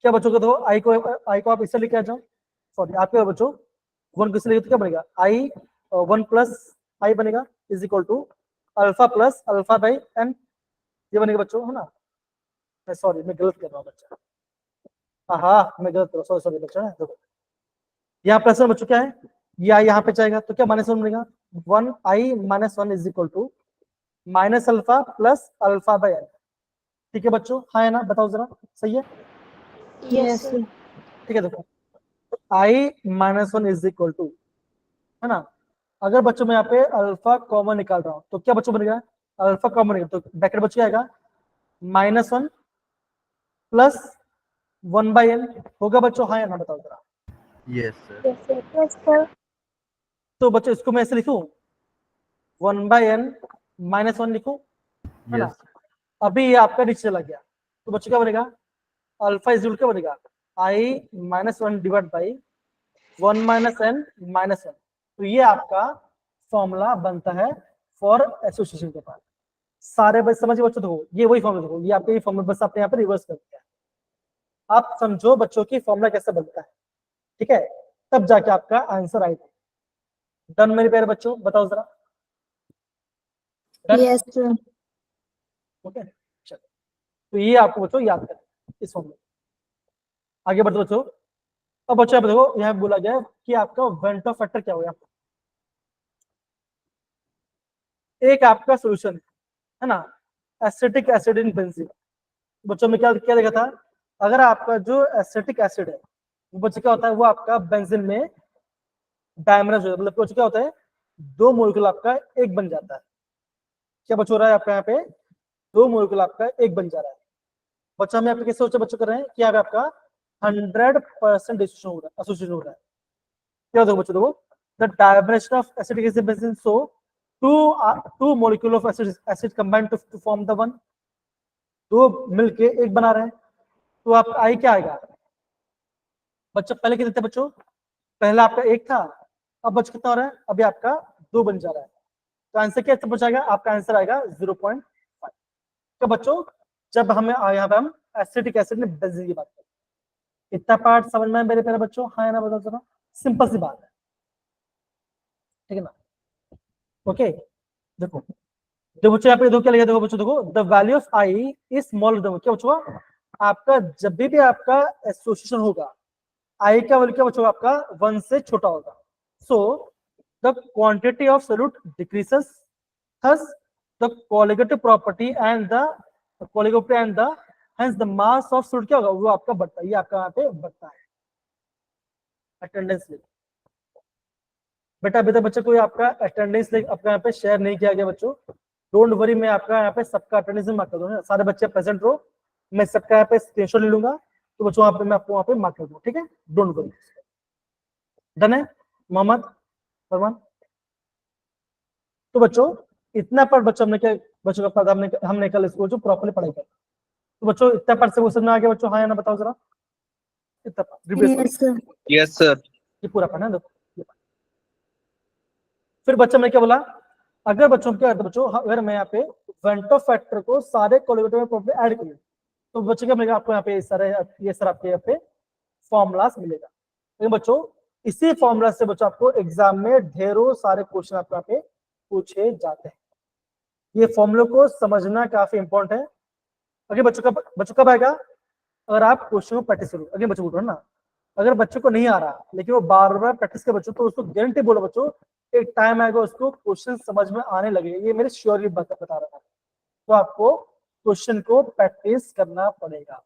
Speaker 1: क्या बच्चों को? तो आई को आप इससे लेके आ जाओ, सॉरी आपके बच्चों 1 को इससे लेके तो क्या बनेगा? आई 1 प्लस आई बनेगा is equal to alpha plus alpha by n, ये बनेगा बच्चों, है ना? सॉरी मैं गलत कर रहा हूँ बच्चा, हाँ मैं गलत कर रहा हूँ, सॉरी सॉरी बच्चा, देखो यहाँ प्लस वन बच्चों क्या है, ये आई यहाँ पे जाएगा तो क्या माइनस वन बनेगा? 1 I minus 1 is equal to minus alpha plus alpha by N, ठीक है बच्चों, हाँ है ना? बताओ जरा, सही है?
Speaker 4: Yes, sir.
Speaker 1: ठीक है, देखो आई माइनस 1 इज इक्वल टू, है ना? अगर बच्चों मैं यहाँ पे अल्फा कॉमन निकाल रहा हूँ तो क्या बच्चों बनेगा? अल्फा कॉमन निकल तो ब्रैकेट बच्चों क्या आएगा? -1 प्लस 1/n होगा बच्चों, हाँ या ना? बताओ जरा।
Speaker 5: Yes, sir.
Speaker 4: Yes, sir. Yes, sir.
Speaker 1: तो बच्चों इसको मैं ऐसे लिखूं 1/n -1 लिखूं, है ना?
Speaker 5: Yes.
Speaker 1: अभी ये आपका नीचे चला गया तो बच्चों क्या बनेगा? अल्फा इज इक्वल क्या बनेगा? आई -1 डिवाइड बाई 1 माइनस n -1, तो ये आपका फॉर्मूला बनता है फॉर एसोसिएशन के पास। सारे बस समझिए बच्चों, देखो ये वही फॉर्मूला, देखो ये आपके ये फॉर्मूला बस आपने यहाँ पे रिवर्स कर दिया है। आप समझो बच्चों की फॉर्मूला कैसे बनता है, ठीक है? तब जाके आपका आंसर आएगा। डन मेरे प्यारे बच्चों, बताओ जरा। Done,
Speaker 2: Yes, sir.
Speaker 1: ओके चलो, तो ये आपको बच्चों याद करें इस फॉर्मूले। आगे बढ़ते बच्चों, अब बच्चों आप देखो यहाँ बोला गया है कि आपका वेंट ऑफ फैक्टर क्या हो, एक आपका सोल्यूशन है ना, एसिटिक एसिड इन बेंजीन। बच्चों में क्या क्या देखा था? अगर आपका जो एसिटिक एसिड है वो बच्चों क्या होता है, वो आपका बेंजीन में डायमरेज हो जाता है, मतलब बच्चों क्या होता है, 2 मॉलिक्यूल आपका एक बन जाता है। क्या बच्चों हो रहा है आपका यहाँ पे? 2 मॉलिक्यूल आपका एक बन जा रहा है। बच्चों हमें कैसे सोचा बच्चों कर रहे हैं कि यहाँ पे आपका 100% एसोसिएशन हो रहा है। क्या होता है बच्चों? देखो the dimerisation of acetic acid benzene, so two molecule of acid combined to form the one, दो मिलके एक बना रहे हैं, तो आपका आई क्या आएगा बच्चों? पहले कितने थे बच्चों? पहला आपका एक था, अब बच कितना हो रहा है? अभी आपका 2 बन जा रहा है, तो आंसर क्या बचाएगा? आपका आंसर आएगा 0.5। तो बच्चों जब हमें यहाँ पे हम एसिटिक एसिड में बेंजीन की बात करें, इतना पार्ट समझ में मेरे प्यारे बच्चों, हाँ ना? बताओ जरा, सिंपल सी बात है, ठीक है ना? ओके देखो, जो बच्चों यहाँ पे देखो क्या लिखा, देखो बच्चों देखो the value of I is small, क्या बच्चों आपका जब भी आपका एसोसिएशन होगा आई का वैल्यू क्या बच्चों आपका 1 से छोटा होगा, so the quantity of solute decreases, thus the colligative property and the hence the mass of solute क्या होगा, वो आपका बढ़ता है, ये आपका यहाँ पे बढ़ता है। अटेंडेंस ले बेटा, अभी तक बच्चे कोई आपका अटेंडेंस ले आपका यहाँ पे शेयर नहीं किया गया बच्चों, डोंट वरी, मैं आपका यहाँ पे सबका अटेंडेंस मार्क कर दूंगा, सारे बच्चे प्रेजेंट रहो, मैं सबका यहाँ पे स्क्रीनशॉट ले लूंगा, तो बच्चों वहां पे मैं आपको वहां पे मार्क कर दूंगा, ठीक है? Don't worry. डन है मोहम्मद फरमान? तो बच्चों इतना पर बच्चों हमने क्या बच्चों का पढ़ा, हमने कल इसको जो प्रॉपर्ली पढ़ाई कर, तो बच्चों इतना पर से वो समझ में आ गया बच्चं, हाँ या ना? बताओ जरा, इतना पर
Speaker 2: Yes, sir.
Speaker 3: Yes, sir.
Speaker 1: ये पूरा पढ़ना है, देखो फिर बच्चों ने क्या बोला, अगर बच्चों क्या करते बच्चों, अगर मैं यहाँ पे वेंटो फैक्टर को सारे कोलिगेटिव में प्रॉपर्टी ऐड करूं तो बच्चों क्या मिलेगा आपको? यहाँ पे ये सर आपके यहाँ पे फॉर्मूलास मिलेगा, लेकिन बच्चों इसी फॉर्मूला से बच्चों आपको एग्जाम में ढेरों सारे क्वेश्चन आपको यहाँ पे पूछे जाते हैं, ये फॉर्मूले को समझना काफी इंपॉर्टेंट है। अगर बच्चों कब आएगा? अगर आप क्वेश्चन को प्रैक्टिस करो, अगर बच्चों को ना, अगर बच्चों को नहीं आ रहा लेकिन वो बार बार प्रैक्टिस कर बच्चों, तो उसको गारंटी बोलो बच्चों एक टाइम आएगा उसको क्वेश्चन समझ में आने लगेगा, ये मेरे श्योरली बता रहा था। तो आपको क्वेश्चन को प्रैक्टिस करना पड़ेगा,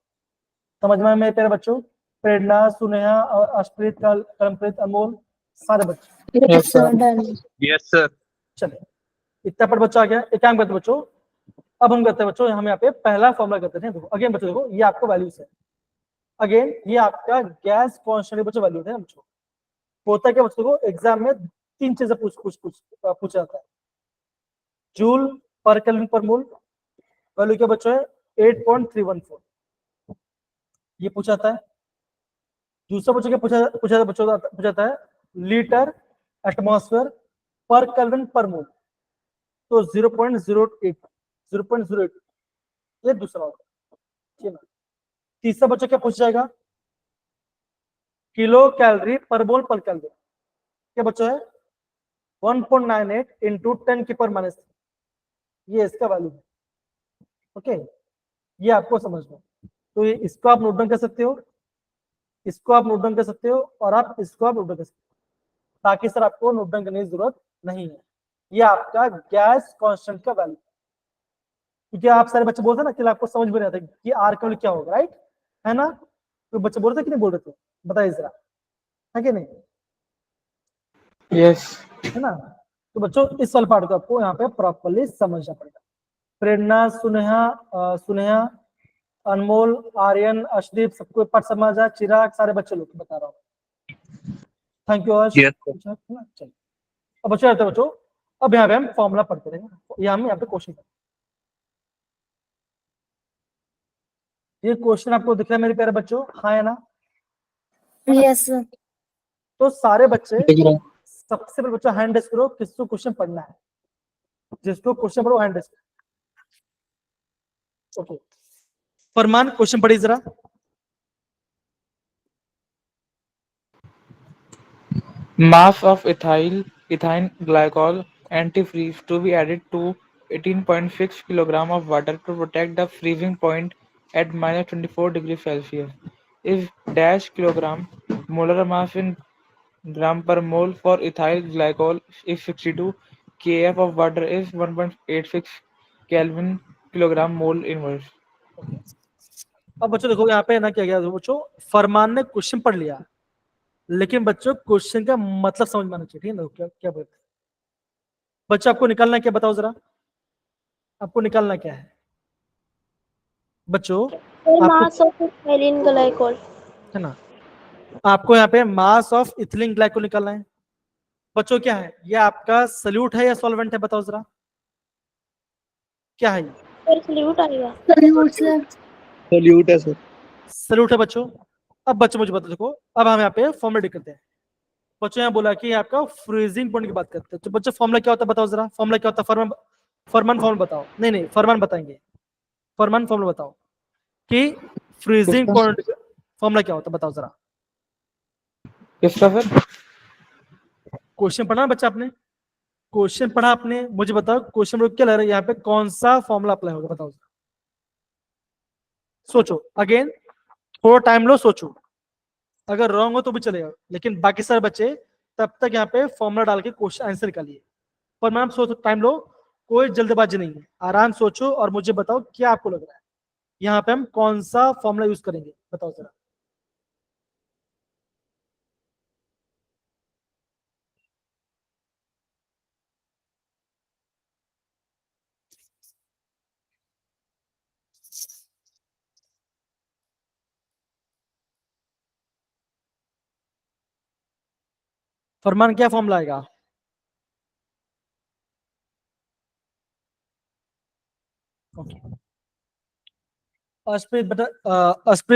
Speaker 1: समझ में मेरे प्यारे बच्चों? प्रेरणा, सुनेहा और अश्प्रीत, कलमप्रीत, अमोल, सारे बच्चे
Speaker 2: Yes, sir. Done.
Speaker 3: Yes, sir.
Speaker 1: चले, इतना पर बच्चा आ गया। एक काम करते बच्चों, अब हम करते हैं बच्चों, हम यहाँ पे पहला फॉर्मूला करते हैं। देखो अगेन बच्चों, देखो ये आपका वैल्यूज है, अगेन ये आपका गैस कॉन्स्टेंट बच्चों वैल्यू है बच्चों, होता क्या बच्चों को एग्जाम में 3 चीजें पूछा जाता है। जूल पर केल्विन पर मोल, वैल्यू क्या बच्चों है 8.314, ये पूछा जाता है। दूसरा बच्चों क्या पूछा जाता है लीटर एटमॉस्फेयर पर केल्विन पर मोल, तो 0.08 ये दूसरा होगा, ठीक है ना। तीसरा बच्चों क्या पूछा जाएगा किलो कैलोरी पर मोल पर केल्विन, क्या बच्चों है 1.98 इंटू 10⁻⁻, ये इसका वैल्यू है। ओके, ये आपको समझना, तो ये इसको आप नोट डाउन कर सकते हो, इसको आप नोट डाउन कर सकते हो, और आप इसको आप नोट डाउन कर सकते हो, ताकि सर आपको नोट डाउन करने की जरूरत नहीं है। ये आपका गैस कांस्टेंट का वैल्यू, क्योंकि आप सारे बच्चे बोलते ना कि आपको समझ में नहीं आता कि आर का वैल्यू क्या होगा, राइट है ना। तो बच्चे बोल रहे थे कि नहीं बोल रहे थे, बताइए जरा, है कि नहीं,
Speaker 3: Yes.
Speaker 1: है ना। तो बच्चों इस वाले पार्ट को आपको यहाँ पे प्रॉपरली समझना पड़ेगा। प्रेरणा, सुनेहा, अनमोल, आर्यन, अर्शदीप, सबको पार्ट समझ आया, चिराग, सारे बच्चे लोग बता रहा हूँ। थैंक यू अर्श।
Speaker 3: Yes, sir.
Speaker 1: चलिए अब बच्चों रहते बच्चों, अब यहाँ पे हम फॉर्मूला पढ़ते रहेंगे, यहाँ पे क्वेश्चन, ये क्वेश्चन आपको दिख रहा है मेरे प्यारे बच्चों, हाँ है ना।
Speaker 2: Yes, sir.
Speaker 1: तो सारे बच्चे
Speaker 3: दिख रहा है।
Speaker 1: सबसे पहले बच्चों हैंड रेस करो किसको क्वेश्चन पढ़ना है, जिसको क्वेश्चन पढ़ो हैंड रेस। ओके फरमान क्वेश्चन पढ़िए जरा।
Speaker 3: Mass of ethylene glycol antifreeze to be added to 18.6 kilogram of water to protect the freezing point at -24 degrees Celsius. Is dash kilogram molar mass in gram per mole for ethyl glycol is 62 kf of water is 1.86 Kelvin kilogram mole inverse.
Speaker 1: अब बच्चों देखो यहाँ पे ना क्या गया बच्चों, फरमान ने क्वेश्चन पढ़ लिया, लेकिन बच्चों क्वेश्चन का मतलब समझ में आना चाहिए, ठीक है ना। क्या क्या बोलते हैं बच्चों, आपको निकालना क्या बताओ जरा, आपको निकालना क्या है बच्चों, आपको
Speaker 4: Mass of ethylene glycol.
Speaker 1: है ना, आपको यहाँ पे मास ऑफ इथिलीन ग्लाइकोल निकालना है। बच्चों क्या है ये, आपका सल्यूट है या सॉल्वेंट है, बताओ जरा क्या है ये,
Speaker 4: फिर सल्यूट आएगा।
Speaker 2: Salute, sir.
Speaker 3: Solute है sir.
Speaker 1: सल्यूट है बच्चों। अब बच्चों मुझे बता, देखो अब हम यहाँ पे फॉर्मूला करते हैं। बच्चों यहाँ बोला कि आपका फ्रीजिंग पॉइंट की बात करते हैं, तो बच्चों फॉर्मूला क्या होता है बताओ जरा, फॉर्मूला क्या होता है, फरमान फॉर्मूला बताओ, नहीं फरमान बताएंगे, फरमान फॉर्मूला बताओ कि फ्रीजिंग
Speaker 3: किसका
Speaker 1: पॉइंट फॉर्मूला क्या होता है, बताओ जरा।
Speaker 3: किसका सर?
Speaker 1: क्वेश्चन पढ़ा ना बच्चा आपने, क्वेश्चन पढ़ा आपने, मुझे बताओ क्वेश्चन क्या लग रहा है यहाँ पे, कौन सा फॉर्मूला अप्लाई होगा, बताओ जरा। सोचो अगेन, थोड़ा टाइम लो, सोचो, अगर रॉन्ग हो तो भी चलेगा, लेकिन बाकी सारे बच्चे तब तक यहाँ पे फॉर्मूला डाल के क्वेश्चन आंसर निकालिए। पर मैम सोचो, टाइम लो, कोई जल्दबाजी नहीं है, आराम सोचो और मुझे बताओ क्या आपको लग रहा है यहाँ पे हम कौन सा फॉर्मूला यूज करेंगे, बताओ जरा। फरमान क्या फॉर्मूला आएगा, अस्प्रीत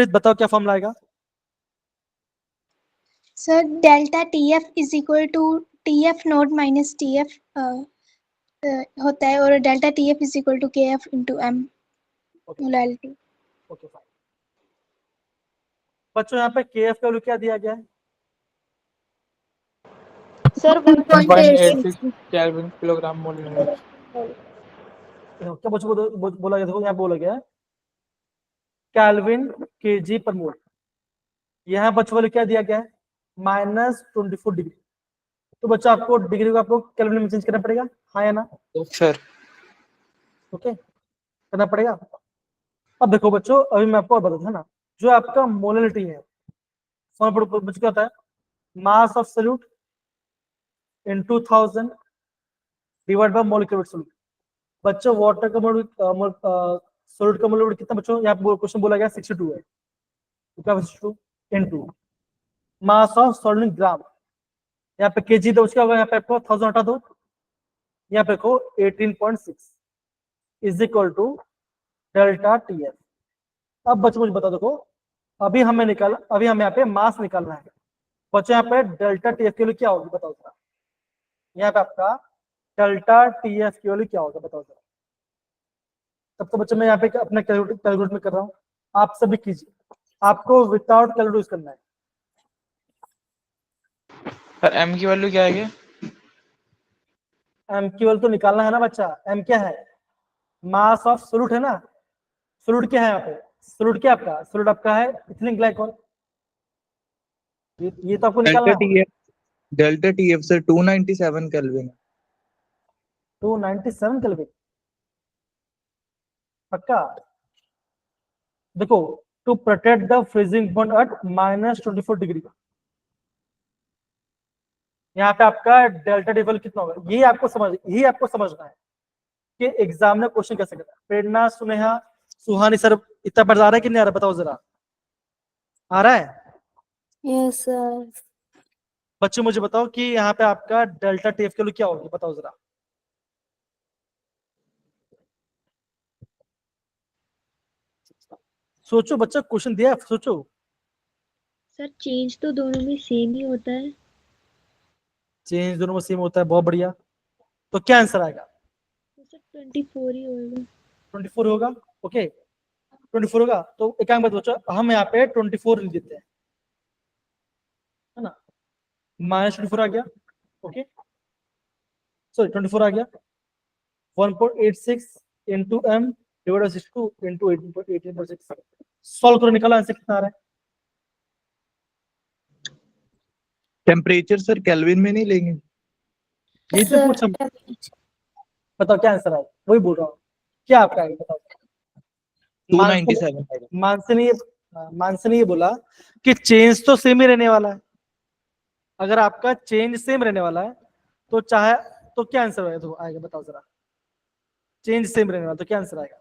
Speaker 1: बताओ क्या फॉर्मूला आएगा।
Speaker 5: Sir, delta TF is equal to TF naught minus TF होता है, और delta TF is equal to KF into M molality.
Speaker 1: Okay fine. बच्चों यहाँ पे केएफ का वैल्यू क्या दिया गया है,
Speaker 4: sir
Speaker 3: 1.86 Kelvin kilogram mole inverse.
Speaker 1: क्या बच्चों को बोला गया, देखो यहाँ बोला गया कैल्विन केजी पर मोल, यहाँ बच्चों को क्या दिया गया है -24 डिग्री, तो बच्चों आपको डिग्री को आपको कैल्विन में चेंज करना पड़ेगा, हाँ या ना,
Speaker 3: Sir.
Speaker 1: ओके करना पड़ेगा। अब देखो बच्चों, अभी मैं आपको बताता हूँ ना, जो आपका मोललिटी है बच्चों क्या होता है, mass of solute into 1000 divide bye molecular solute. बच्चों वाटर का सॉल्यूट का मोलर कितना बच्चों, यहाँ क्वेश्चन बोला गया 62 है, तो क्या 62 इनटू मास ऑफ सॉल्यूट ग्राम, यहाँ पे केजी तो उसका होगा, यहाँ पे आपको 1000 हटा दो, यहाँ पे देखो 18.6 is equal to delta T F. अब बच्चों मुझे बता देखो, अभी हमें यहाँ पे मास निकालना है बच्चों। यहाँ पे डेल्टा टी एफ की वैल्यू क्या होगी बताओ जरा। यहाँ पे आपका डेल्टा टी एफ की वैल्यू क्या होगा बताओ जरा। तब तो बच्चों मैं यहाँ पे अपना कैलकुलेट में कर रहा हूँ, आप सभी कीजिए, आपको विदाउट कैलकुलेट यूज करना है।
Speaker 3: सर एम की वैल्यू क्या है?
Speaker 1: एम की वैल्यू तो निकालना है ना बच्चा। एम क्या है? मास ऑफ सोल्यूट है ना। सोल्यूट क्या है यहाँ पे? सोल्यूट क्या आपका? सोल्यूट आपका है इथिलीन ग्लाइकोल। ये तो आपको निकालना है।
Speaker 6: डेल्टा टीएफ से 297 केल्विन।
Speaker 1: 297 केल्विन पक्का? देखो, to protect the freezing point at -24 degree, यहाँ पे आपका डेल्टा टेबल कितना होगा, यही आपको समझना है कि एग्जाम में क्वेश्चन कैसे करना है। प्रेरणा, सुनेहा, सुहानी सर, इतना पढ़ आ रहा है कि नहीं आ रहा बताओ जरा। आ रहा है
Speaker 2: Yes, sir.
Speaker 1: बच्चों? मुझे बताओ कि यहाँ पे आपका डेल्टा टीएफ के लिए क्या होगी बताओ जरा। सोचो बच्चा, क्वेश्चन दिया है, सोचो।
Speaker 4: सर चेंज तो दोनों में सेम ही होता है।
Speaker 1: चेंज दोनों में सेम होता है, बहुत बढ़िया। तो क्या आंसर आएगा?
Speaker 4: तो सर 24 ही होगा।
Speaker 1: 24 होगा। ओके 24 होगा। तो एक काम बात बच्चों, हम यहाँ पे 24 लिख देते हैं, है ना। -24 आ गया। ओके सॉरी 24 आ गया। 1.86 into M divide 62 into 18.6। Solve करो, निकाला आंसर कितना आ रहा है।
Speaker 6: टेम्परेचर सर केल्विन में नहीं लेंगे?
Speaker 1: ये तो
Speaker 2: Sir,
Speaker 1: पूछा, बताओ क्या आंसर आएगा, वही बोल रहा हूँ, क्या आपका आएगा बताओ।
Speaker 6: 297।
Speaker 1: मानसी ने ये बोला कि चेंज तो सेम ही रहने वाला है। अगर आपका चेंज सेम रहने वाला है तो चाहे तो क्या आंसर आएगा बताओ जरा। चेंज सेम रहने वाला तो क्या आंसर आएगा?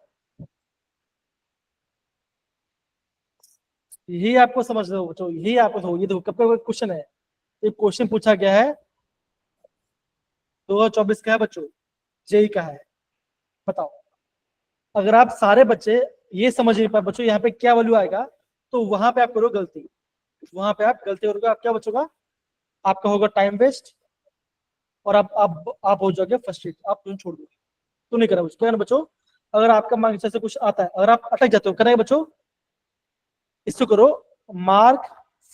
Speaker 1: यही आपको समझ रहे हो बच्चों, यही आपको, ये देखो कब का क्वेश्चन है। एक क्वेश्चन पूछा गया है 2024 का है बच्चों, जेई का है। बताओ, अगर आप सारे बच्चे ये समझ नहीं पाए बच्चों यहाँ पे क्या वैल्यू आएगा, तो वहां पे आप करो गलती, वहां पे आप गलती करोगे, आप क्या बचोगा, आपका होगा टाइम वेस्ट, और आप हो जाओगे फ्रस्ट्रेट, आप तुम छोड़ दोगे। तो नहीं करा बच्चों, बच्चों अगर आपका मार्क से कुछ आता है, अगर आप अटक जाते हो, करेंगे बच्चों, इसको करो मार्क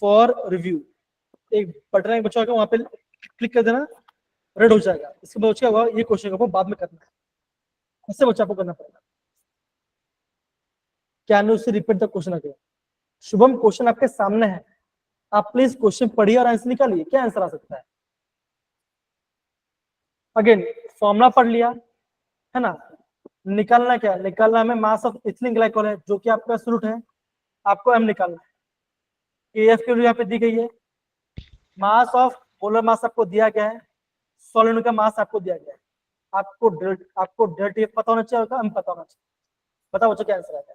Speaker 1: फॉर रिव्यू, एक बटन है बच्चों, वहां पे क्लिक कर देना, रेड हो जाएगा। इसके बाद क्या होगा, ये क्वेश्चन को बाद में करना है, इससे बच्चा आपको करना पड़ेगा। Can you see repeat the question again? Shubham question आपके सामने है, आप प्लीज क्वेश्चन पढ़िए और आंसर निकालिए, क्या आंसर आ सकता है। अगेन फॉर्मूला पढ़ लिया है ना, निकालना क्या है, निकालना हमें मास ऑफ इथिलीन ग्लाइकोल है जो कि आपका सोल्यूट है, आपको एम निकालना है। केएफ की वैल्यू यहाँ पे दी गई है, मास ऑफ मोलर मास आपको दिया गया है, सॉल्यूट का मास आपको दिया गया है, आपको डेल्टा पता होना चाहिए, एम पता होना चाहिए। बताओ बच्चों क्या आंसर आएगा।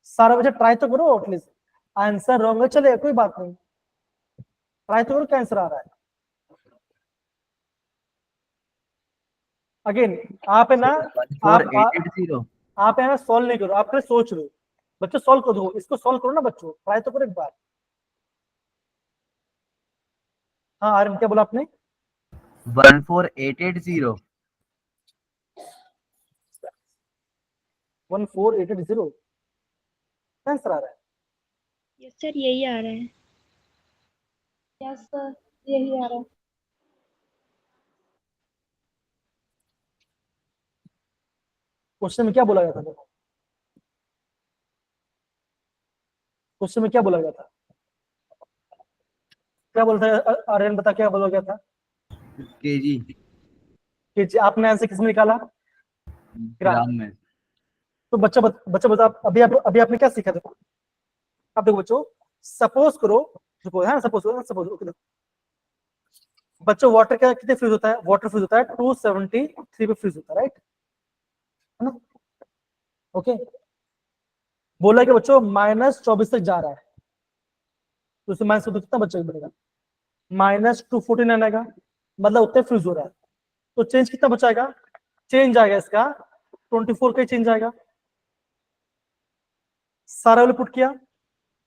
Speaker 1: सारा बच्चा ट्राई तो करो, एटलीस्ट आंसर रॉन्ग है चलेगा, कोई बात नहीं, ट्राई तो करो क्या आंसर आ रहा है। अगेन आप है ना, आप है ना सॉल्व नहीं करो, आप सोच लो बच्चों, सॉल्व कर दो, इसको सॉल्व करो ना बच्चों, ट्राई तो करो एक बार। हाँ आर्यन क्या बोला आपने?
Speaker 7: 14880।
Speaker 1: 14880 आंसर आ रहा है।
Speaker 4: यस सर यही आ रहा है।
Speaker 2: yes, sir. यही आ रहा है।
Speaker 1: क्वेश्चन में क्या बोला गया था देखो, क्वेश्चन में क्या बोला गया था, क्या बोला था आर्यन, बता क्या बोला गया था।
Speaker 7: केजी
Speaker 1: कि आपने आंसर किसमें निकाला?
Speaker 7: ग्राम में।
Speaker 1: तो बच्चा बता, अभी आपने क्या सीखा देखो। अब देखो बच्चों, सपोज करो, देखो है सपोज ओके, देखो बच्चों वाटर का कितने फ्रीज होता है, वाटर फ्रीज होता है 273 पे फ्रीज होता है, राइट, है ना। ओके बोला कि बच्चों -24 तक जा रहा है, तो उससे माइनस तो कितना बच्चा बढ़ेगा, -249 आएगा, मतलब उतने फ्रीज हो रहा है। तो चेंज कितना बचाएगा, चेंज आएगा इसका 24 का चेंज आएगा। सारा वाले पुट किया,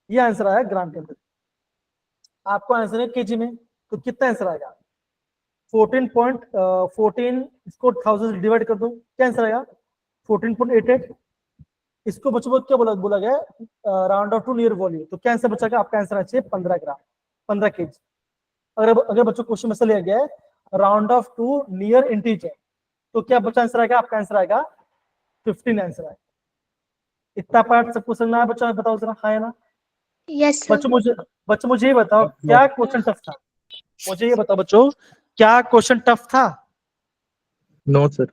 Speaker 1: ये आंसर आया ग्राम के अंदर। आपको आंसर है केजी में, तो कितना आंसर आएगा 14 इसको 1000 डिवाइड कर दो, क्या आंसर आएगा 14.88। इसको बच्चों को क्या बोला गया, round off to near volume, तो क्या आंसर बचेगा आपका, आंसर आ चाहिए 15 ग्राम, 15 केजी। अगर बच्चों क्वेश्चन में से लिया गया है round off to near integer, तो क्या बच्चा आंसर आएगा, आपका आंसर आएगा 15 आंसर आएगा। इतना पार्ट सबको समझना है बच्चों, बताओ जरा, हाँ है ना
Speaker 5: Yes, sir.
Speaker 1: बच्चों मुझे ये बताओ क्या क्वेश्चन टफ था, मुझे ये बताओ बच्चों क्या क्वेश्चन टफ था।
Speaker 6: No sir.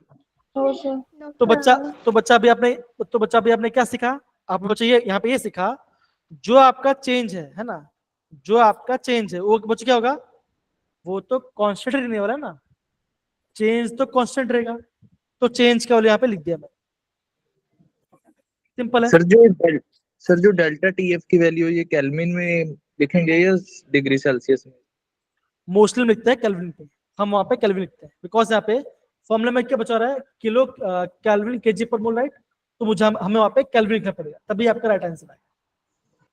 Speaker 2: हो सर।
Speaker 5: No,
Speaker 1: तो बच्चा अभी आपने क्या सीखा, आप बच्चे ये यहाँ पे ये सीखा, जो आपका चेंज है ना, जो आपका चेंज है वो बच्चे क्या होगा, वो तो कांस्टेंट रहने वाला है ना, चेंज तो कांस्टेंट रहेगा, तो चेंज क्या वाला यहाँ पे लिख दिया मैं, सिंपल है।
Speaker 6: सर जो डेल्टा टीएफ की वैल्यू ये केल्विन में लिखेंगे या डिग्री सेल्सियस में?
Speaker 1: मोस्टली लिखते हैं केल्विन पे, हम वहां पे केल्विन लिखते हैं, बिकॉज यहाँ पे फॉर्मूला में क्या बचा रहा है, किलो केल्विन केजी पर मोल, राइट, तो हमें वहां पे केल्विन लिखना पड़ेगा, तभी आपका राइट आंसर आएगा,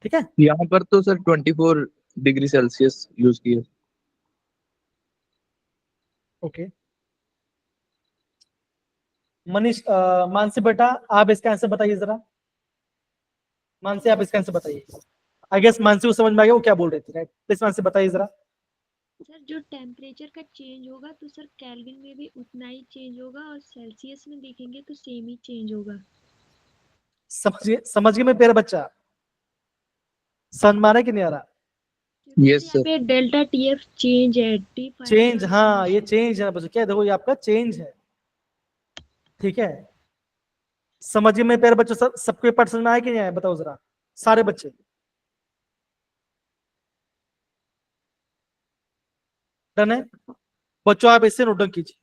Speaker 1: ठीक है।
Speaker 6: यहाँ पर तो सर 24 डिग्री सेल्सियस यूज किया।
Speaker 1: ओके मनीष, मानसी बेटा आप इसका आंसर बताइए जरा, मानसी आप इसका आंसर बताइए। आई गेस मानसी को समझ में आ गया वो क्या बोल रही थी, राइट, प्लीज मानसी बताइए जरा।
Speaker 4: सर जो टेम्परेचर का चेंज होगा तो सर केल्विन में भी उतना ही चेंज होगा और सेल्सियस में देखेंगे तो सेम ही चेंज होगा।
Speaker 1: समझ गए मेरे प्यारे बच्चा, समझ में आ रहा है कि नहीं आ रहा?
Speaker 6: Yes,
Speaker 4: यहाँ
Speaker 6: sir.
Speaker 4: पे डेल्टा टीएफ चेंज है,
Speaker 1: चेंज, हाँ ये चेंज है ना बच्चों, क्या है देखो ये आपका चेंज है, ठीक है। समझिए मेरे प्यारे बच्चों, सबको पाठ समझ में आया कि नहीं आया, बताओ जरा सारे बच्चे। डन है बच्चों, आप इसे नोट डाउन कीजिए,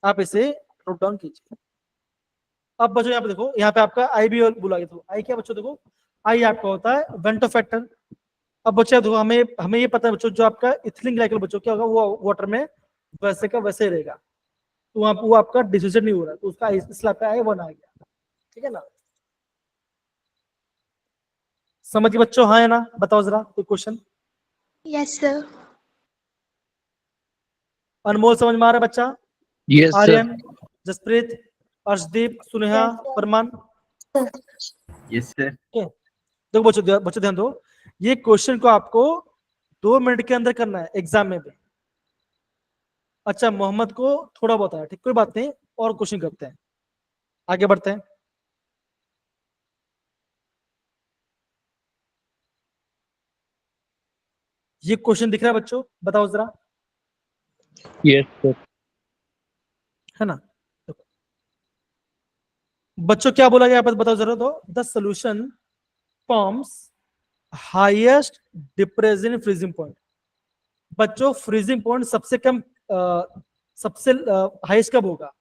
Speaker 1: आप इसे नोट डाउन कीजिए। अब बच्चों यहाँ पे देखो, यहाँ पे आपका आई भी बोला गया, आई क्या बच्चों देखो, आई आपका होता है वेंटो फैक्टर। अब बच्चों देखो हमें ये पता है बच्चों, जो आपका इथिलीन ग्लाइकोल बच्चों क्या होगा, वो वाटर में वैसे का वैसे ही रहेगा, तो वहां वो आपका डिस्यूजन नहीं हो रहा, तो उसका इसलिए पे आई 1 आ गया, ठीक है ना। समझिए बच्चों, हाँ है ना, बताओ जरा कोई क्वेश्चन।
Speaker 5: Yes, sir.
Speaker 1: अनमोल समझ में आ रहा है बच्चा?
Speaker 6: Yes, sir.
Speaker 1: Aryan, Jaspreet, Arshdeep, Suneha,
Speaker 2: Yes, sir.
Speaker 1: Farman,
Speaker 7: yes sir.
Speaker 1: देखो बच्चों ध्यान दो, ये क्वेश्चन को आपको 2 मिनट के अंदर करना है एग्जाम में भी। अच्छा मोहम्मद को थोड़ा बहुत है, ठीक, कोई बात नहीं, और क्वेश्चन करते हैं, आगे बढ़ते हैं। ये क्वेश्चन दिख रहा है बच्चों, बताओ जरा,
Speaker 6: Yes, sir.
Speaker 1: है ना। देखो बच्चों क्या बोला गया, बताओ जरा, तो the solution forms highest depression freezing point. बच्चों फ्रीजिंग पॉइंट सबसे कम सबसे हाईएस्ट कब होगा?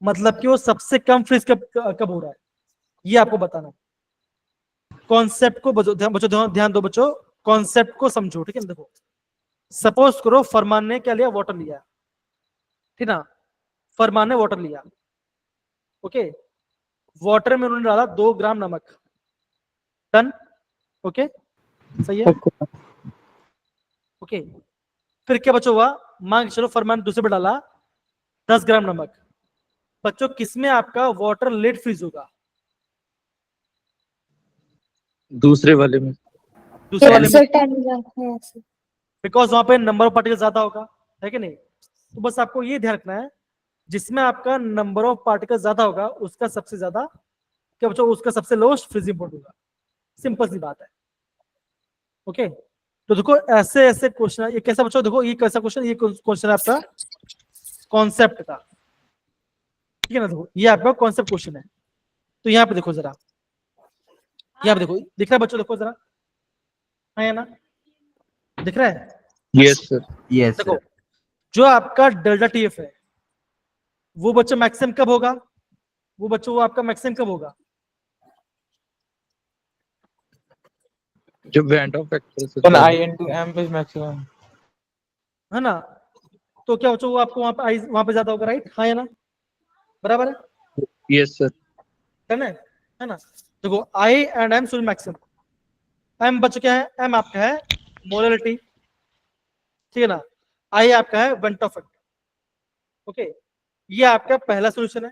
Speaker 1: मतलब कि वो सबसे कम फ्रीज कब हो रहा है, ये आपको बताना। कॉन्सेप्ट को बच्चों ध्यान दो बच्चों, कॉन्सेप्ट को समझो, ठीक है। देखो सपोज करो फरमान ने क्या लिया, वाटर लिया, ठीक ना, फरमान ने वाटर लिया, ओके, वाटर में उन्होंने डाला 2 ग्राम नमक, डन, ओके, सही है, ओके। फिर क्या बच्चों हुआ, मान के चलो फरमान दूसरे पे डाला 10 ग्राम नमक, बच्चों किसमें आपका वाटर लेट फ्रीज होगा?
Speaker 6: दूसरे वाले में।
Speaker 1: दूसरे वाले
Speaker 2: Yes,
Speaker 1: में,
Speaker 2: sir. 10 gram. Yes, sir.
Speaker 1: Because वहां पे नंबर ऑफ पार्टिकल ज्यादा होगा, है कि नहीं। तो बस आपको ये ध्यान रखना है, जिसमें आपका नंबर ऑफ पार्टिकल ज्यादा होगा उसका सबसे ज्यादा क्या बच्चों, उसका सबसे लोएस्ट फ्रीजिंग पॉइंट होगा, सिंपल सी बात है, ओके। तो देखो ऐसे ऐसे क्वेश्चन, ये कैसा बच्चों, देखो ये कैसा क्वेश्चन, ये क्वेश्चन है आपका कॉन्सेप्ट का, ठीक है ना। देखो ये आपका कॉन्सेप्ट क्वेश्चन है, तो यहाँ पे देखो जरा, यहाँ पे देखो, दिख रहा है बच्चों, देखो जरा, है ना, दिख रहा है?
Speaker 6: Yes, sir.
Speaker 7: यस
Speaker 1: देखो
Speaker 7: सर।
Speaker 1: जो आपका डेल्टा टीएफ है वो बच्चा मैक्सिमम कब होगा, वो बच्चों वो आपका मैक्सिमम कब होगा?
Speaker 6: जब वेंट ऑफ फैक्टर से
Speaker 3: When I
Speaker 6: ज्यादा
Speaker 3: into m is maximum.
Speaker 1: है ना? तो क्या बच्चों वो आपको वहां पे आई वहां पे ज्यादा होगा, राइट? हाँ या ना? बराबर है?
Speaker 6: यस सर
Speaker 1: डन है ना? देखो I and M should maximum. M बच्चों क्या है? एम आपका है मोलरिटी, ठीक है ना? आई आपका है वेंट ऑफ फैक्टर। ओके, ये आपका पहला सॉल्यूशन है।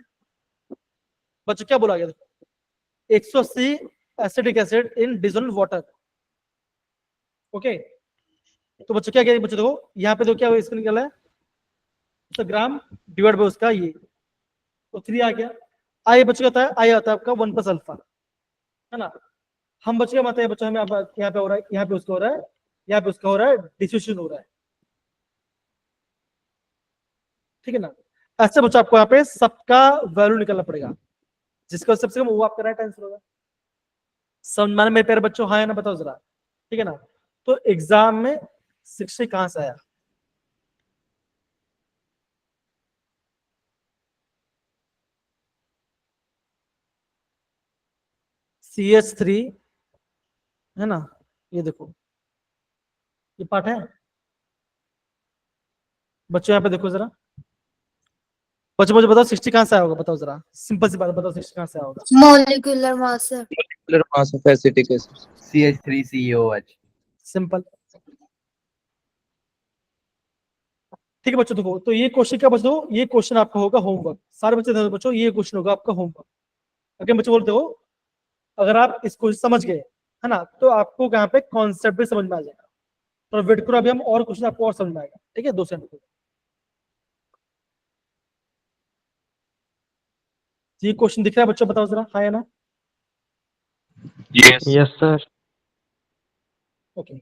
Speaker 1: बच्चों क्या बोला गया? 180 acidic acid in dissolved water. Okay, तो बच्चों क्या किया? बच्चों देखो यहाँ पे तो क्या इसको निकला है, तो ग्राम डिवाइड बाय उसका ये, तो 3 आ गया। आई बच्चों क्या होता है? आई आता है आपका 1 प्लस अल्फा, है ना? हम बच्चों क्या मानते हैं? बच्चों हमें यहाँ पे हो रहा है, यहाँ पे उसका हो रहा है, यहाँ पे उसका हो रहा है, डिस्ट्रीब्यूशन हो रहा है, ठीक है ना? ऐसे बच्चों आपको यहाँ पे सबका वैल्यू निकालना पड़ेगा, जिसका सबसे कम वो आपका राइट आंसर होगा। समझ में मेरे प्यारे बच्चों? हाँ या ना बताओ जरा, ठीक है ना? तो एग्जाम में 60 कहां से आया? CH3, है ना? ये देखो, ये पार्ट है बच्चों, यहाँ पे देखो जरा। बच्चों मुझे बताओ 60 कहां से आया होगा? बताओ जरा, सिंपल सी बात बताओ, 60 कहां से आया होगा?
Speaker 2: molecular mass sir.
Speaker 6: Molar mass of acetic acid
Speaker 7: CH3COH।
Speaker 1: Simple, ठीक है बच्चों। देखो तो ये क्वेश्चन क्या बच्चों, ये क्वेश्चन आपका होगा होमवर्क। सारे बच्चे ध्यान दो बच्चों, ये क्वेश्चन होगा आपका होमवर्क। अगर बच्चों बोलते हो अगर आप इसको समझ गए, है ना, तो आपको यहाँ पे कॉन्सेप्ट भी समझ में आ जाएगा। तो वेट करो, अभी हम और क्वेश्चन आपको और समझ में आएगा, ठीक है? 2 सेकंड। ये क्वेश्चन दिख रहा है बच्चों? बताओ जरा, हाँ या ना?
Speaker 6: Yes
Speaker 3: Yes, sir.
Speaker 1: ओके,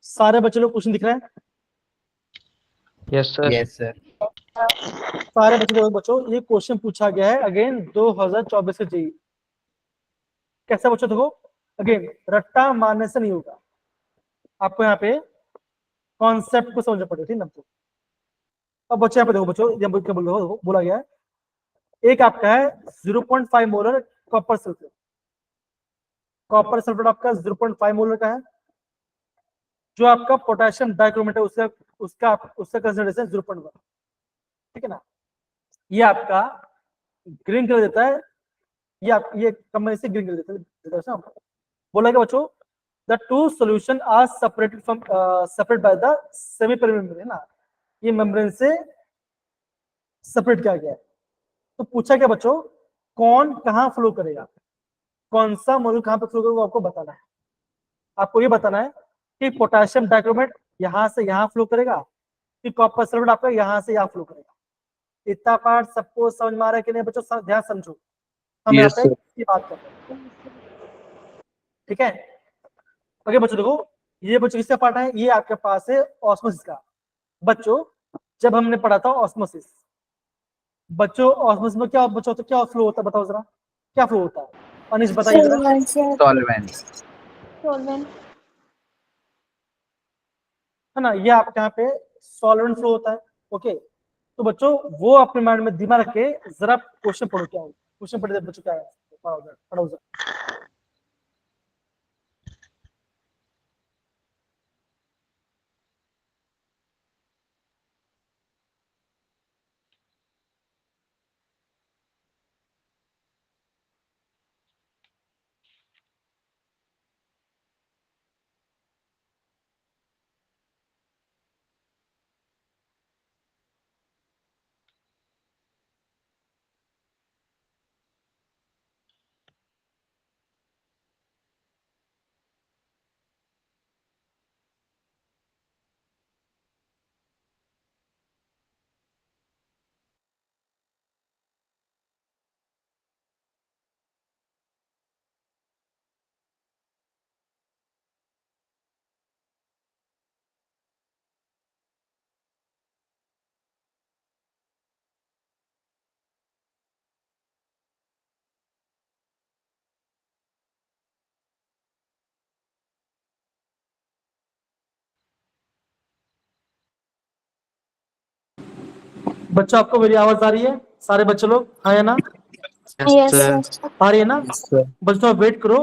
Speaker 1: सारे बच्चे लोग क्वेश्चन दिख रहा है?
Speaker 3: Yes, sir.
Speaker 7: Yes, sir.
Speaker 1: सारे बच्चे लोग बच्चों, ये क्वेश्चन पूछा गया है अगेन 2024 से जी। कैसा बच्चों? देखो अगेन रट्टा मारने से नहीं होगा, आपको यहाँ पे कॉन्सेप्ट को समझना पड़ेगा, ठीक है ना? अब बच्चे यहाँ पे देखो बच्चों, क्या बोला गया है, एक आपका है 0.5 molar copper sulphate. Copper sulphate आपका 0.5 मोलर का है। जो आपका पोटेशियम डाइक्रोमेट है उसका उसका उसका कंसंट्रेशन 0.1, ठीक है ना? ये आपका ग्रीन कलर देता है, ये कंबाइन से ग्रीन कलर देता है। बोला गया बच्चों the two solution are separated from separate by the semipermeable membrane, है ना? ये मेम्ब्रेन से सेपरेट किया गया है। तो पूछा क्या बच्चों, कौन कहां फ्लो करेगा, कौन सा मॉलिक्यूल कहां पे फ्लो करेगा, वो आपको बताना है। आपको ये बताना है कि पोटेशियम डाइक्रोमेट यहां से यहां फ्लो करेगा कि कॉपर सल्फेट आपका यहां से यहां फ्लो करेगा। इतना पार्ट सबको समझ में आ रहा है कि नहीं बच्चों? ध्यान समझो, हम यहाँ
Speaker 6: यस
Speaker 1: पे
Speaker 6: सर
Speaker 1: की बात कर रहे हैं, ठीक है? ओके बच्चों देखो, ये बच्चों किसका पार्ट है? ये आपके पास है ऑस्मोसिस का। बच्चों जब हमने पढ़ा था ऑस्मोसिस, बच्चों ऑस्मोसिस में क्या बच्चों तो क्या फ्लो होता है? बताओ जरा, क्या फ्लो होता है? अनिश बताइए जरा।
Speaker 2: Solvent sir.
Speaker 7: Solvent.
Speaker 5: solvent
Speaker 1: है ना? ये आपके यहाँ पे सॉल्वेंट फ्लो होता है। ओके, तो बच्चों वो अपने माइंड में दिमाग रख के जरा क्वेश्चन पढ़ो, क्या हो क्वेश्चन पढ़े बच्चों, क्या है? पढ़ो जरा। बच्चों आपको मेरी आवाज आ रही है? सारे बच्चे लोग हाँ या ना?
Speaker 2: Yes, sir.
Speaker 1: आ रही है ना?
Speaker 6: Yes, sir.
Speaker 1: बस थोड़ा वेट करो,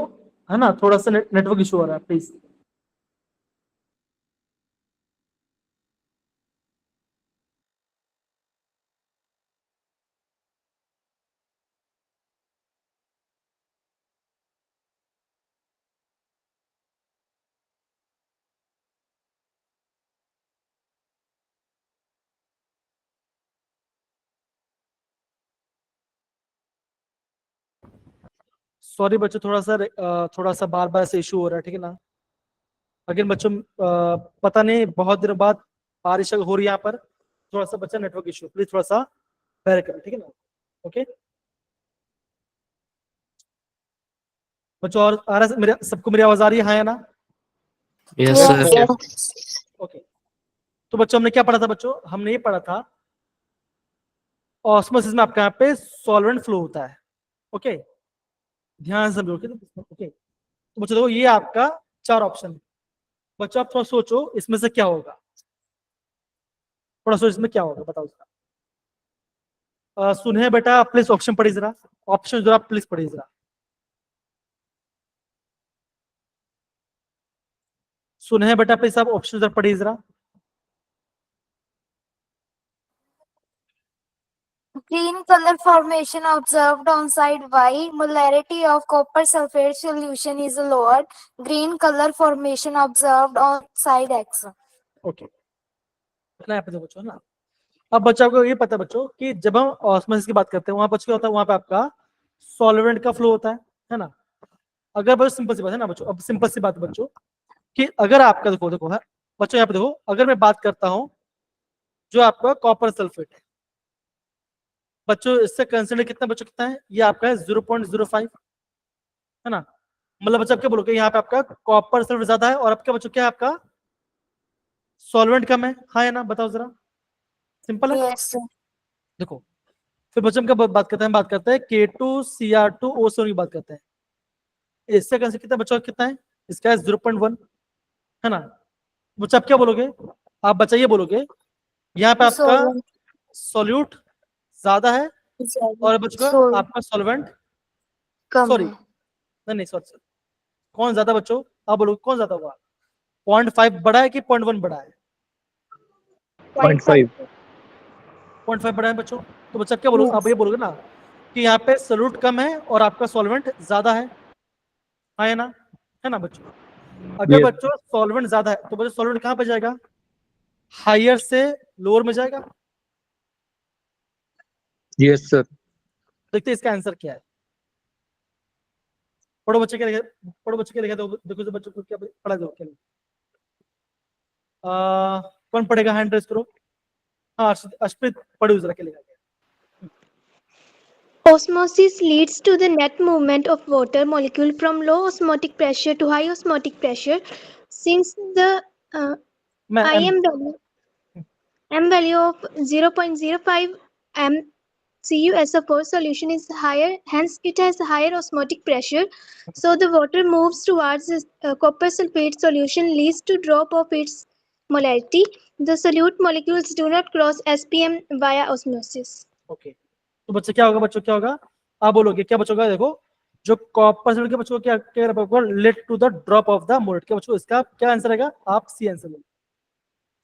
Speaker 1: है ना, थोड़ा सा नेटवर्क इशू हो रहा है, प्लीज। सॉरी बच्चों, थोड़ा सा बार बार से इशू हो रहा है, ठीक है ना। अगर बच्चों पता नहीं, बहुत दिनों बाद बारिश हो रही है यहाँ पर, थोड़ा सा बच्चा नेटवर्क इशू, प्लीज थोड़ा सा बेयर करें, ठीक है ना। ओके बच्चों, और आ रहा है मेरे सबको, मेरी आवाज आ रही है, हाँ या ना?
Speaker 6: Yes,
Speaker 2: Yes,
Speaker 6: sir.
Speaker 2: sir.
Speaker 1: Okay, तो बच्चों हमने क्या पढ़ा था बच्चों? हमने ये पढ़ा था ऑस्मोसिस में आपका यहाँ पे सॉल्वेंट फ्लो होता है। ओके, ध्यान से समझो। ओके, तो बच्चों देखो, ये आपका 4 ऑप्शन है। बच्चों आप थोड़ा सोचो इसमें से क्या होगा, थोड़ा सोचो इसमें क्या होगा, बताओ जरा। सुने बेटा प्लीज, ऑप्शन पढ़िए जरा, ऑप्शन जरा प्लीज पढ़िए जरा। सुने बेटा प्लीज, आप ऑप्शन जरा पढ़िए जरा।
Speaker 2: Green color formation observed on side Y. Molarity of copper sulfate solution is lower. Green color formation observed on side X.
Speaker 1: Okay, इतना यहाँ पे देखो बच्चों, है ना। अब बच्चों को ये पता है बच्चों कि जब हम ऑस्मोसिस की बात करते हैं, वहां पर क्या होता है, वहां पे आपका सॉल्वेंट का फ्लो होता है ना। अगर बच्चों सिंपल सी बात है ना बच्चों, अब सिंपल सी बात है बच्चों कि अगर आपका देखो देखो है बच्चों, यहाँ पे देखो, अगर मैं बात करता हूँ जो आपका कॉपर सल्फेट है बच्चों, इससे कंसिडर कितना बच्चों, कितना है ये आपका है 0.05, है ना। मतलब बच्चों आप क्या बोलोगे, यहाँ पे आपका कॉपर सल्फेट ज्यादा है और आपका बच्चों क्या है, आपका सॉल्वेंट कम है, हाँ या ना, बताओ जरा। सिंपल है।
Speaker 2: Yes, sir.
Speaker 1: देखो, फिर बच्चों हम क्या बात करते हैं, बात करते हैं K2Cr2O7 की बात करते हैं। इससे कंसिडर कितना बच्चों, कितना है इसका है 0.1, है ना। बच्चा आप क्या बोलोगे, आप बच्चा ये बोलोगे यहाँ पे आपका
Speaker 2: Solvent.
Speaker 1: सॉल्यूट ज्यादा है और बच्चों
Speaker 2: Sol
Speaker 1: आपका सॉल्वेंट,
Speaker 2: कम
Speaker 1: सॉरी
Speaker 2: है.
Speaker 1: नहीं नहीं सॉरी, कौन ज्यादा बच्चों, आप बोलोगे कौन ज्यादा होगा? 0.5 बड़ा है कि 0.1 बड़ा है?
Speaker 6: 0.5.
Speaker 1: 0.5 बड़ा है बच्चों। तो बच्चा क्या बोलोगे, आप ये बोलोगे ना कि यहाँ पे सॉल्यूट कम है और आपका सॉल्वेंट ज्यादा है, हाँ है ना बच्चों। अगर
Speaker 6: Yes.
Speaker 1: बच्चों सॉल्वेंट ज्यादा है तो बच्चों सॉल्वेंट कहाँ पे जाएगा, हायर से लोअर में जाएगा।
Speaker 6: Yes, sir.
Speaker 1: देखते हैं इसका आंसर क्या है। पढ़ो बच्चे क्या लिखा, पढ़ो बच्चे क्या लिखा, देखो तो बच्चों को क्या पढ़ा दो, क्या कौन पढ़ेगा, हैंड रेस करो। हाँ अश्वित पढ़ो जरा, क्या लिखा गया।
Speaker 5: Osmosis leads to the net movement of water molecule from low osmotic pressure to high osmotic pressure. Since the
Speaker 1: मैं
Speaker 5: m value of 0.05 MCU solution is higher, hence it has higher osmotic pressure. So the water moves towards copper sulfate solution, leads to drop of its molarity. The solute molecules do not cross SPM via osmosis.
Speaker 1: Okay, तो बच्चे क्या होगा, बच्चों क्या होगा, आप बोलोगे क्या बच्चों का, देखो जो कॉपर सल्फेट के बच्चों को क्या क्या let to the drop of the मोलेट, क्या बच्चों इसका क्या आंसर आएगा, आप सी आंसर बोलो।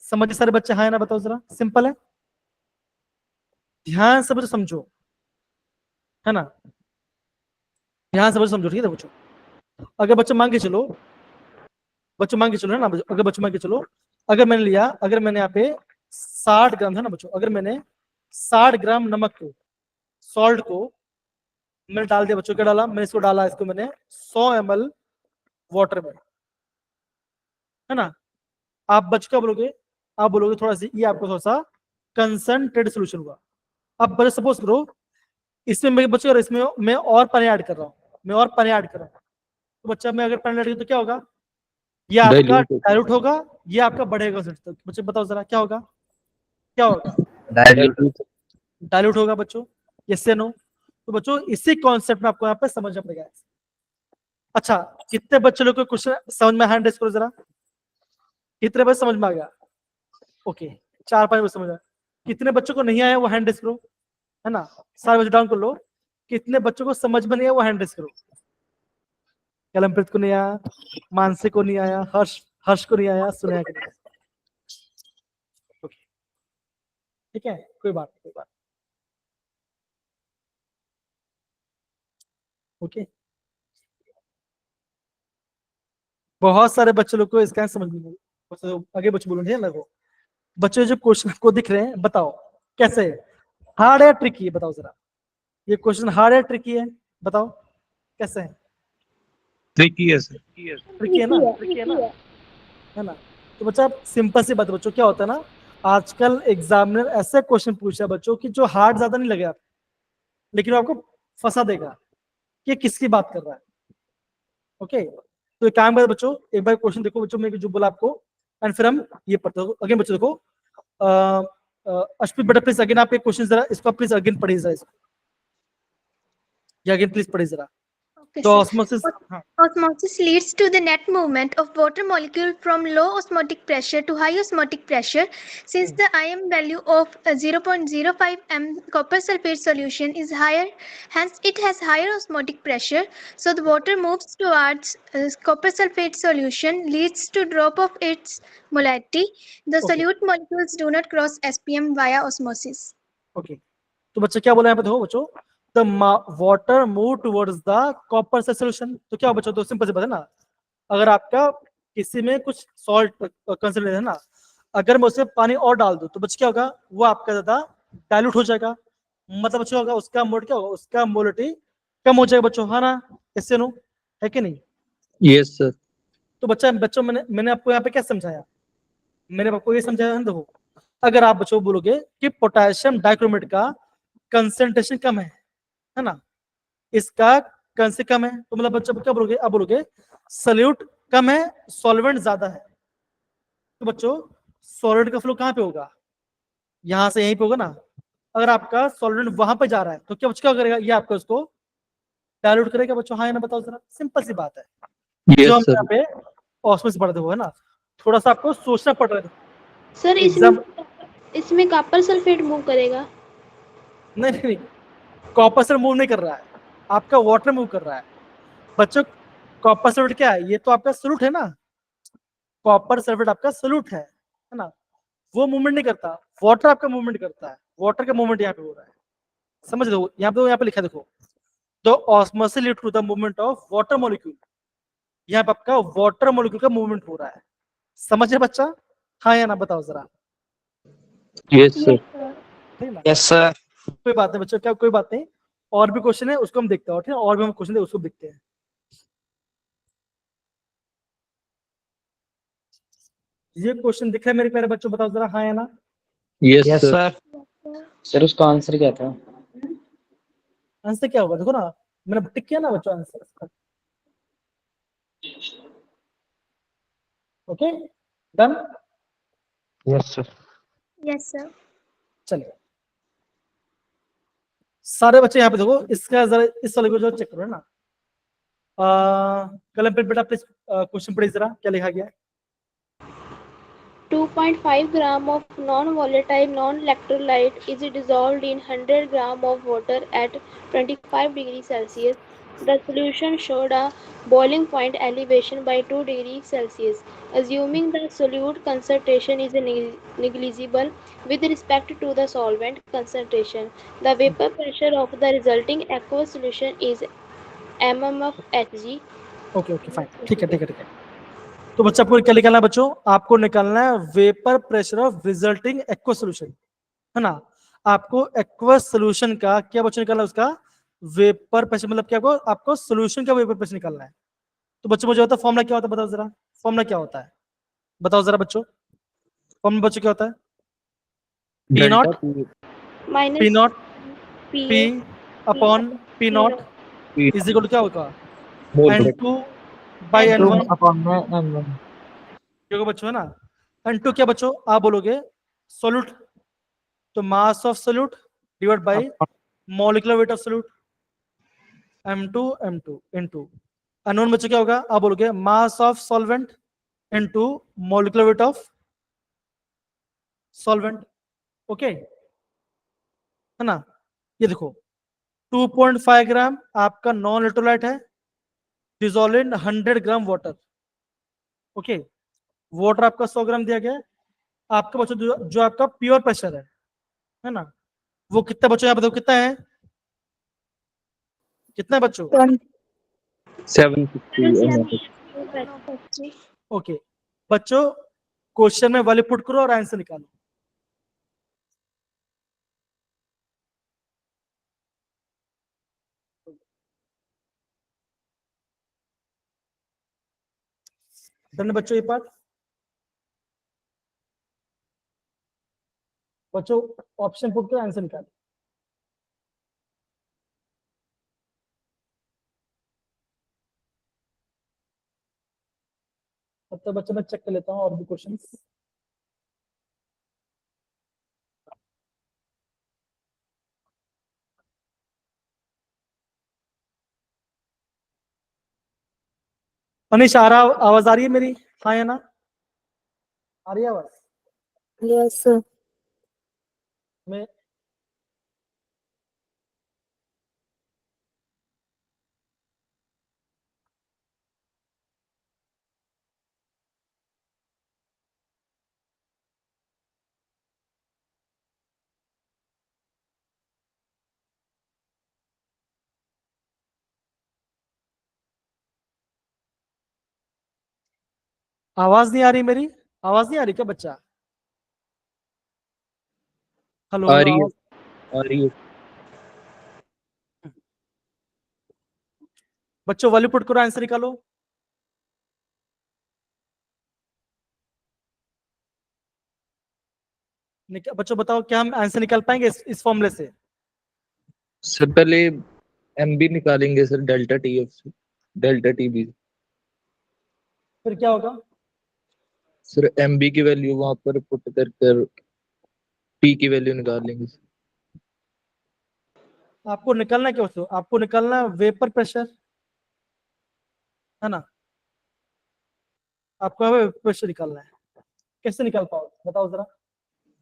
Speaker 1: समझिए सारे बच्चे, हाँ ना, बताओ जरा, सिंपल है, ध्यान से बच्चों समझो, है ना, ध्यान से बच्चों समझो, ठीक है बच्चों। अगर बच्चे मान के चलो, बच्चों मान के चलो, है ना, अगर बच्चों मान के चलो, अगर मैंने लिया, अगर मैंने यहाँ पे 60 ग्राम, है ना बच्चों, अगर मैंने 60 ग्राम नमक को, सॉल्ट को मैंने डाल दिया बच्चों, क्या डाला मैंने, इसको डाला, इसको मैंने 100 ml वाटर में, है ना। आप बच्चों क्या बोलोगे, आप बोलोगे थोड़ा सा ये आपको थोड़ा सा कंसंट्रेट सोल्यूशन हुआ। अब बच्चे सपोज करो इसमें मेरे बच्चों, इसमें मैं और पानी ऐड कर रहा हूँ, मैं और पानी ऐड कर रहा हूँ, तो बच्चा मैं अगर पानी ऐड करूँ तो क्या होगा, ये आपका डाइल्यूट होगा, ये आपका बढ़ेगा। बच्चे बताओ जरा क्या होगा, क्या होगा,
Speaker 7: Dilute.
Speaker 1: डाइल्यूट होगा बच्चों, यस या नो। तो बच्चों इसी कॉन्सेप्ट में आपको यहाँ पे समझना पड़ेगा। अच्छा, कितने बच्चे लोग को क्वेश्चन समझ में, हैंड रेस करो जरा, कितने बच्चे समझ में आ गया? ओके, 4-5 बच्चे समझ में, कितने बच्चों को नहीं आया वो हैंड रेस करो, है ना। सारे बच्चे डाउन कर लो कितने बच्चों को समझ में नहीं आया वो हैंड रेस करो। कलमप्रीत को नहीं आया, मानसी को नहीं आया, हर्ष को नहीं आया, सुनेहा को नहीं आया। ओके, ठीक है, कोई बात नहीं, कोई बात। ओके, बहुत सारे बच्चे लोग को इसका समझ में नहीं आया। आगे बच्चे बोलो, ठीक है लगो। बच्चों जो क्वेश्चन को दिख रहे हैं बताओ कैसे है, हार्ड है या ट्रिकी है, बताओ जरा। ये क्वेश्चन हार्ड है ट्रिकी है, बताओ कैसे है।
Speaker 6: ट्रिकी है सर।
Speaker 1: ट्रिकी है ना, है ना। तो बच्चा सिंपल सी बात है बच्चों, क्या होता है ना, आजकल एग्जामिनर ऐसे क्वेश्चन पूछा है बच्चों की जो हार्ड ज्यादा नहीं लगे आप, लेकिन वो आपको फंसा देगा कि ये किसकी बात कर रहा है। ओके, तो एक काम करें बच्चों, एक बार क्वेश्चन देखो बच्चों, मैं जो बोला आपको, एंड फिर हम ये पढ़ते हो। अगेन बच्चों देखो, अश्वित बेटा प्लीज अगेन आप एक क्वेश्चन जरा इसको प्लीज अगेन पढ़िए जरा इसको, या अगेन प्लीज पढ़िए जरा।
Speaker 5: Okay,
Speaker 1: तो
Speaker 5: sir.
Speaker 1: ऑस्मोसिस, हाँ
Speaker 5: Osmosis leads to the net movement of water molecule from low osmotic pressure to high osmotic pressure. Since the IM value of 0.05 m copper sulfate solution is higher, hence it has higher osmotic pressure. So the water moves towards copper sulfate solution, leads to drop of its molarity. The
Speaker 1: Okay.
Speaker 5: solute molecules do not cross SPM via osmosis.
Speaker 1: Okay, तो बच्चे क्या बोला यहाँ पे देखो बच्चों, the water move towards the copper से solution. तो क्या बच्चों, तो सिंपल सी बात है ना, अगर आपका किसी में कुछ सॉल्ट कंसंट्रेट है ना, अगर मैं उसमें पानी और डाल दूं तो बच्चे क्या होगा, वो आपका ज्यादा डाइल्यूट हो जाएगा, मतलब बच्चों होगा उसका मोल क्या होगा, उसका मोलिटी कम हो जाएगा बच्चों, है ना, इससे नो है कि नहीं।
Speaker 6: Yes sir.
Speaker 1: तो बच्चों मैंने आपको यहाँ पे क्या समझाया, मैंने आपको ये समझाया है, देखो अगर आप बच्चों बोलोगे कि पोटेशियम डाइक्रोमेट का कंसेंट्रेशन कम है ना, इसका कंसे कम है, तो मतलब बच्चों क्या बोलोगे, आप बोलोगे सल्यूट कम है, सॉल्वेंट ज्यादा है। तो बच्चों सॉलिड का फ्लो कहाँ पे होगा, यहां से यहीं पे होगा ना। अगर आपका सॉल्वेंट वहां पे जा रहा है तो क्या बच्चों क्या करेगा, ये आपका उसको डाइल्यूट करेगा बच्चों, हाँ या ना बताओ जरा, सिंपल सी बात है। जो हम
Speaker 6: यस सर।
Speaker 1: यहाँ पे ऑस्मोसिस पढ़ते हुए है ना, थोड़ा सा आपको सोचना पड़ रहा है।
Speaker 8: सर इसमें कॉपर सल्फेट मूव करेगा?
Speaker 1: नहीं नहीं, कॉपर सल्फेट मूव नहीं कर रहा है, आपका वाटर मूव कर रहा है बच्चों। कॉपर सल्फेट क्या है, ये तो आपका सोल्यूट है ना, कॉपर सल्फेट आपका सोल्यूट है ना, वो मूवमेंट नहीं करता, वाटर आपका मूवमेंट करता है, वाटर का मूवमेंट यहाँ पे हो रहा है, समझ लो। यहाँ पे लिखा है देखो, the osmosis lead to the movement of water molecule, यहाँ पे आपका वाटर मॉलिक्यूल का मूवमेंट हो रहा है, समझे बच्चा, हाँ या ना बताओ जरा।
Speaker 6: Yes sir.
Speaker 1: ठीक है ना,
Speaker 3: Yes, sir.
Speaker 1: कोई बात नहीं बच्चों, क्या कोई बात नहीं, और भी क्वेश्चन है उसको हम देखते हैं, ठीक है, और भी हम क्वेश्चन है उसको देखते हैं। ये क्वेश्चन दिख रहा है मेरे प्यारे बच्चों, बताओ जरा हाँ या ना।
Speaker 6: Yes
Speaker 3: Yes,
Speaker 6: sir.
Speaker 3: sir. Sir उसका आंसर क्या था?
Speaker 1: आंसर क्या होगा देखो ना, मैंने टिक किया ना बच्चों answer. Okay done.
Speaker 3: Yes, sir.
Speaker 5: Yes, sir.
Speaker 1: चलिए सारे बच्चे यहाँ पे देखो, इसका जरा इस वाले को जो चेक करो ना, कलम पे बेटा प्लीज क्वेश्चन पढ़िए जरा, क्या लिखा गया है।
Speaker 8: 2.5 gram of non-volatile non-electrolyte is dissolved in 100 gram of water at 25 degrees Celsius. The solution showed a boiling point elevation by 2 degrees Celsius. Assuming the solute concentration is negligible with respect to the solvent concentration, the vapor pressure of the resulting aqueous solution is mmFHg.
Speaker 1: Okay okay fine, ठीक है ठीक है ठीक है। तो बच्चा आपको क्या निकालना है बच्चों, आपको निकालना है vapour pressure of resulting aqua solution, है ना। आपको एक्वा सोल्यूशन का क्या बच्चों निकालना है, उसका वेपर प्रेशर, मतलब क्या आपको सोल्यूशन का वेपर प्रेशर निकालना है। तो बच्चों मुझे होता है फॉर्मूला क्या होता है, बताओ जरा फॉर्मूला क्या होता है, बताओ जरा बच्चों, फॉर्मूला बच्चों क्या होता है, P nought
Speaker 8: minus
Speaker 1: P nought
Speaker 8: PA
Speaker 1: P upon P nought is equal to क्या होगा, N2 by
Speaker 8: N2
Speaker 1: N1
Speaker 3: upon N1.
Speaker 1: क्योंकि बच्चों है ना, N2 क्या बच्चों आप बोलोगे सोल्यूट, तो mass of solute divide by molecular weight of solute, M2 into unknown बच्चों क्या होगा, आप बोलोगे mass of solvent into molecular weight of solvent. Okay है ना, ये देखो 2.5 ग्राम आपका नॉन इलेक्ट्रोलाइट है, dissolve in 100 gram water. Okay, water आपका 100 ग्राम दिया गया है। आपका बच्चों जो आपका प्योर प्रेशर है ना, वो कितना बच्चों यहाँ बताओ कितना है, कितना है बच्चों?
Speaker 6: 750
Speaker 1: ओके बच्चों, क्वेश्चन में वैल्यू पुट करो और आंसर निकालो। डन बच्चों, ये पार्ट बच्चों ऑप्शन पुट करो, आंसर निकालो। तब तक बच्चों मैं चेक कर लेता हूँ और भी क्वेश्चन। मनीष आ रहा, आवाज आ रही है मेरी? हाँ या ना? आ रही है आवाज?
Speaker 2: Yes, sir.
Speaker 1: मैं आवाज नहीं आ रही मेरी? आवाज नहीं आ रही क्या बच्चा? हेलो
Speaker 6: आ
Speaker 1: हेलो,
Speaker 6: रही है,
Speaker 1: आवाज?
Speaker 6: आ रही है।
Speaker 1: बच्चों वैल्यू पुट करो, आंसर निकालो। बच्चों बताओ क्या हम आंसर निकाल पाएंगे इस फॉर्मूले से?
Speaker 6: सर पहले एमबी निकालेंगे सर, डेल्टा टीएफ से, डेल्टा टीबी।
Speaker 1: फिर क्या होगा?
Speaker 6: सर एमबी की वैल्यू वहां पर पुट कर कर पी की वैल्यू निकाल लेंगे।
Speaker 1: आपको निकलना क्या बच्चों? आपको निकलना वेपर प्रेशर, है ना? आपको हमें प्रेशर निकालना है। कैसे निकाल पाओगे बताओ जरा,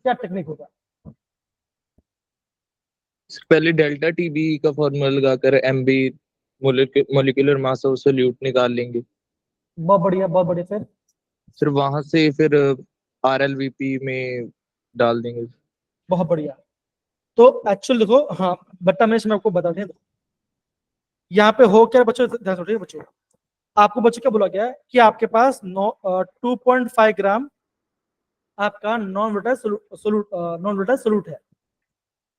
Speaker 1: क्या टेक्निक होगा?
Speaker 6: सर पहले डेल्टा टीबी का फॉर्मूला लगाकर MB molecular mass of solute निकाल लेंगे।
Speaker 1: बहुत बढ़िया, बहुत बढ़िया। फिर
Speaker 6: सर वहां से फिर आरएलवीपी में डाल देंगे।
Speaker 1: बहुत बढ़िया। तो एक्चुअल देखो, हाँ बट्टा मैं आपको बता दें, यहाँ पे हो क्या बच्चों, ध्यान से बच्चों, आपको बच्चों क्या बोला गया है कि आपके पास 2.5 ग्राम आपका नॉन वोलेटाइल सोल्यूट है,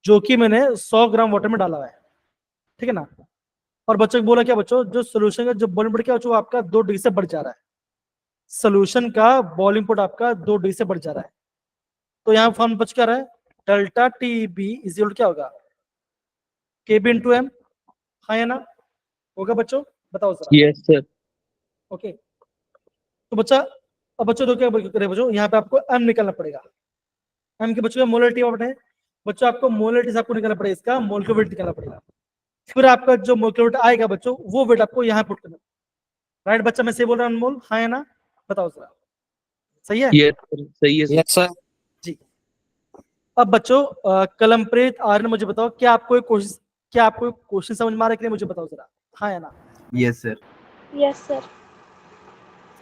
Speaker 1: जो कि मैंने 100 ग्राम वाटर में डाला हुआ है, ठीक है ना? और बच्चों को बोला क्या बच्चों, जो सोल्यूशन का जो बॉइलिंग पॉइंट क्या बच्चों आपका 2 डिग्री से बढ़ जा रहा है, सोल्यूशन का बॉइलिंग पॉइंट आपका 2 डिग्री से बढ़ जा रहा है। तो यहाँ फॉर्म बच क्या रहा है, delta T B is equal क्या होगा, के बी इंटू एम। हाँ या ना? होगा बच्चों, बताओ जरा।
Speaker 6: Yes sir.
Speaker 1: ओके, तो बच्चा, अब बच्चों तो क्या करे बच्चों, यहाँ पे आपको एम निकालना पड़ेगा। एम के बच्चों का मोलरिटी ऑफ है, बच्चों आपको मोलरिटी आपको निकालना पड़ेगा, इसका मोलर वेट निकालना पड़ेगा। फिर आपका जो मोलर वेट आएगा बच्चों, वो वेट आपको यहाँ पुट करना। राइट बच्चा, मैं सही बोल रहा हूँ अनमोल? हाँ या ना? बताओ जरा, सही है?
Speaker 6: यस सर, सही है सर।
Speaker 7: Yes sir.
Speaker 1: जी। अब बच्चों कलमप्रीत आर्यन, मुझे बताओ क्या आपको क्वेश्चन समझ में आ रहा है कि नहीं, मुझे बताओ जरा, हाँ या ना?
Speaker 7: Yes sir.
Speaker 8: Yes, sir.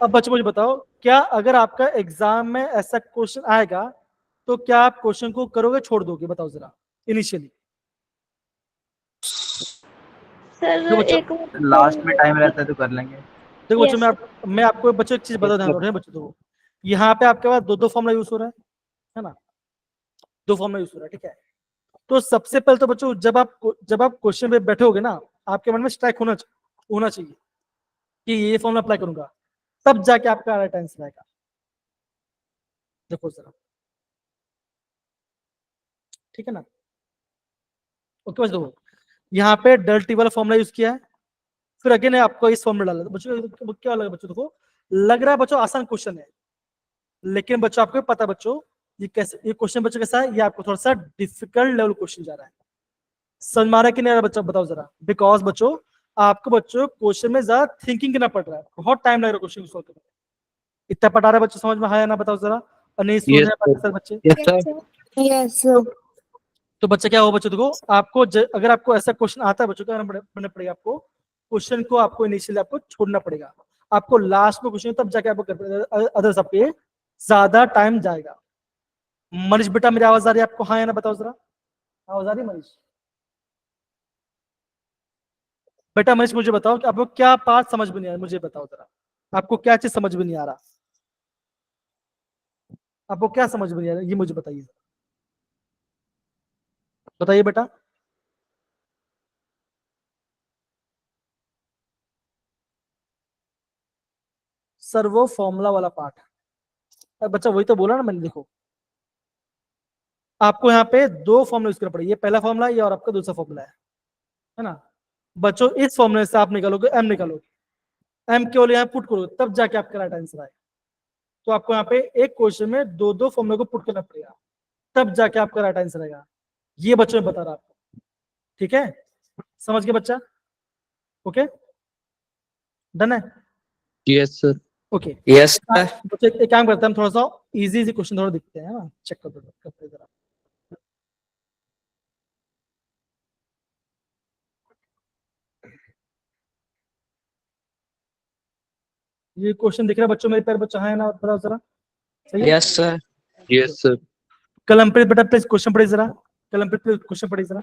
Speaker 1: अब बच्चों मुझे बताओ, क्या अगर आपका एग्जाम में ऐसा क्वेश्चन आएगा तो क्या आप क्वेश्चन को करोगे छोड़ दोगे, बताओ जरा इनिशियली?
Speaker 8: सर
Speaker 1: देखो बच्चों,
Speaker 8: एक
Speaker 7: लास्ट में टाइम रहता है तो कर लेंगे।
Speaker 1: देखो बच्चों,
Speaker 8: Yes,
Speaker 1: मैं आपको बच्चों एक चीज बता ध्यान दो बच्चों, देखो यहाँ पे आपके पास दो फॉर्मूला यूज हो रहा है ना? 2 फॉर्मूला यूज हो रहा है, ठीक है? तो सबसे पहले तो बच्चों जब आप क्वेश्चन पे बैठोगे ना, आपके मन में स्ट्राइक होना चाहिए कि ये फॉर्मूला अप्लाई करूंगा, तब जाके आपका राइट आंसर आएगा। देखो जरा, ठीक है ना? ओके बस देखो, यहाँ पे डेल टी वाला फॉर्मूला यूज किया है, फिर अगेन आपको इस फॉर्मूला डाला। बच्चों क्या लगा बच्चों, देखो लग रहा है बच्चों आसान क्वेश्चन है, लेकिन बच्चों आपको पता बच्चों ये क्वेश्चन बच्चों कैसा है, ये आपको थोड़ा सा डिफिकल्ट लेवल क्वेश्चन जा रहा है। समझ में आ रहा है कि नहीं आ रहा बच्चा, बताओ जरा? बिकॉज बच्चों आपको बच्चों क्वेश्चन में ज्यादा थिंकिंग करना पड़ रहा है, बहुत टाइम लग रहा है क्वेश्चन को सॉल्व करने में। इतना पढ़ा रहा है बच्चों, समझ में आया ना? बताओ जरा। और नहीं सुन
Speaker 6: यस
Speaker 1: रहे
Speaker 6: सर।
Speaker 1: बाकी सारे बच्चे?
Speaker 6: Yes sir.
Speaker 2: Yes, sir.
Speaker 1: तो बच्चा क्या हो बच्चों, देखो आपको अगर आपको ऐसा क्वेश्चन आता है बच्चों, क्या करना पड़ेगा आपको, क्वेश्चन को आपको इनिशियली आपको छोड़ना पड़ेगा, आपको लास्ट में क्वेश्चन तब जाके आपको कर, अदर्स आपके ज्यादा टाइम जाएगा। मनीष बेटा मेरी आवाज आ रही है आपको, हाँ या ना बताओ जरा, आवाज आ रही है मनीष? बेटा मनीष मुझे बताओ कि आपको क्या पार्ट समझ में नहीं आ रहा, मुझे बताओ जरा, आपको क्या चीज समझ में नहीं आ रहा, आपको क्या समझ में नहीं आ रहा, ये मुझे बताइए, बताइए बेटा। सर वो फॉर्मूला वाला पार्ट है बच्चा, वही तो बोला ना मैंने, देखो आपको यहाँ पे दो फॉर्मूला यूज करना पड़ेगा, ये पहला फॉर्मूला ये और आपका दूसरा फॉर्मूला है ना बच्चों। इस फॉर्मूले से आप निकालोगे एम, निकालोगे एम केवल यहाँ पुट करोगे तब जाके आपका राइट आंसर आएगा। तो आपको यहाँ पे एक क्वेश्चन में दो दो फॉर्मूले को पुट करना पड़ेगा तब जाके आपका राइट आंसर आएगा, ये बच्चों में बता रहा आपको, ठीक है, समझ गए बच्चा? ओके डन है?
Speaker 6: Yes sir.
Speaker 1: Okay
Speaker 3: Yes, sir.
Speaker 1: बच्चे एक काम करते हैं, हम थोड़ा सा इजी इजी क्वेश्चन थोड़ा दिखते हैं ना, चेक करते हैं जरा। ये क्वेश्चन दिख रहा है बच्चों मेरे पैर बच्चा है ना, बताओ जरा, सही है?
Speaker 3: Yes, sir.
Speaker 6: Yes sir.
Speaker 1: Kalampreet बेटा प्लीज क्वेश्चन पढ़िए जरा, कलमप्रीत प्लीज क्वेश्चन पढ़िए जरा।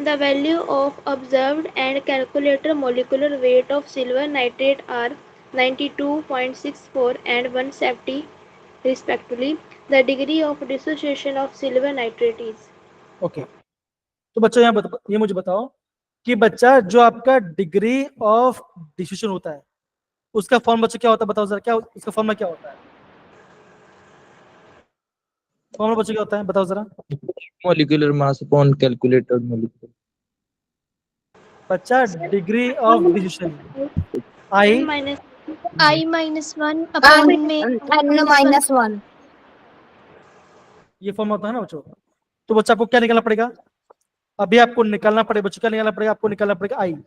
Speaker 8: The value of observed and calculated molecular weight of silver nitrate are 92.64 and 170 respectively. The degree of dissociation of silver nitrate is.
Speaker 1: Okay तो बच्चों यहाँ ये मुझे बताओ कि बच्चा जो आपका डिग्री ऑफ डिस्ट्रीब्यूशन होता है उसका फॉर्म बच्चा क्या होता है, बताओ जरा, क्या उसका फॉर्मूला क्या होता है, फॉर्मूला बच्चा क्या होता है बताओ जरा।
Speaker 6: Molecular mass upon calculated molecular.
Speaker 1: बच्चा degree of distribution I
Speaker 8: N minus
Speaker 5: I-1 upon
Speaker 2: n-1
Speaker 1: ये फॉर्म होता है ना बच्चों। तो बच्चा आपको क्या निकालना पड़ेगा, अभी आपको निकालना पड़ेगा बच्चों, क्या निकालना पड़ेगा आपको, निकालना पड़ेगा आई, है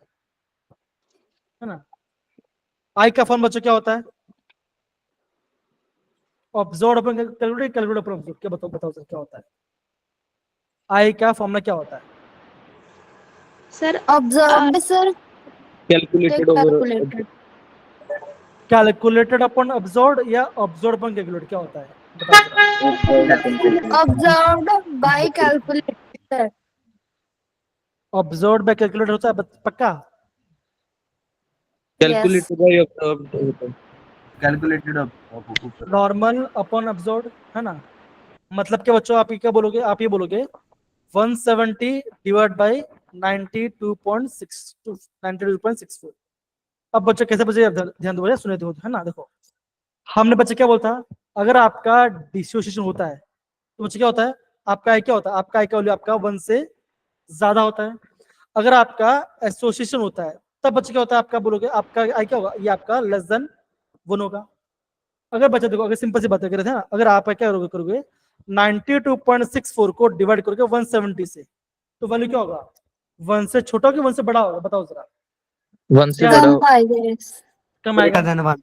Speaker 1: ना। आई का फॉर्म बच्चों क्या होता है, ऑब्जर्व अपन कैलकुलेट अपन ऑब्जर्व, क्या बताओ बताओ सर क्या होता है, आई का फॉर्मूला क्या होता है?
Speaker 8: sir
Speaker 2: observed sir
Speaker 6: calculated over
Speaker 2: calculated
Speaker 1: calculated upon observe या ऑब्जर्व अपन कैलकुलेट, क्या होता है बताओ जरा।
Speaker 2: observed by calculator
Speaker 1: observe by calculate होता है पक्का?
Speaker 6: कैलकुलेटेड बाय ऑब्जर्व्ड होता है।
Speaker 7: कैलकुलेटेड
Speaker 1: नॉर्मल अपॉन ऑब्जर्व है ना, मतलब क्या बच्चों आप ये क्या बोलोगे, आप ये बोलोगे 170 डिवाइड बाय 92.64। अब बच्चों कैसे बच्चे ध्यान दो, सुने दो, है ना। देखो हमने बच्चे क्या बोलता है, अगर आपका डिसोसिएशन होता है तो बच्चे क्या होता है, आपका आई क्या होता है, आपका आई का वैल्यू आपका 1 से ज्यादा होता है। अगर आपका एसोसिएशन होता है तब बच्चे क्या होता है, आपका बोलोगे आपका आई क्या होगा, ये आपका लेस देन 1 होगा। अगर बच्चा देखो, अगर सिंपल सी बात कर रहे थे ना, अगर आप क्या करोगे 92.64 को डिवाइड करोगे 170 से तो वैल्यू क्या होगा, 1 से छोटा कि 1 से बड़ा होगा, बताओ जरा।
Speaker 6: 1 से
Speaker 1: क्या
Speaker 6: बड़ा
Speaker 2: come by yes
Speaker 1: कम आएगा।
Speaker 7: धन्यवाद।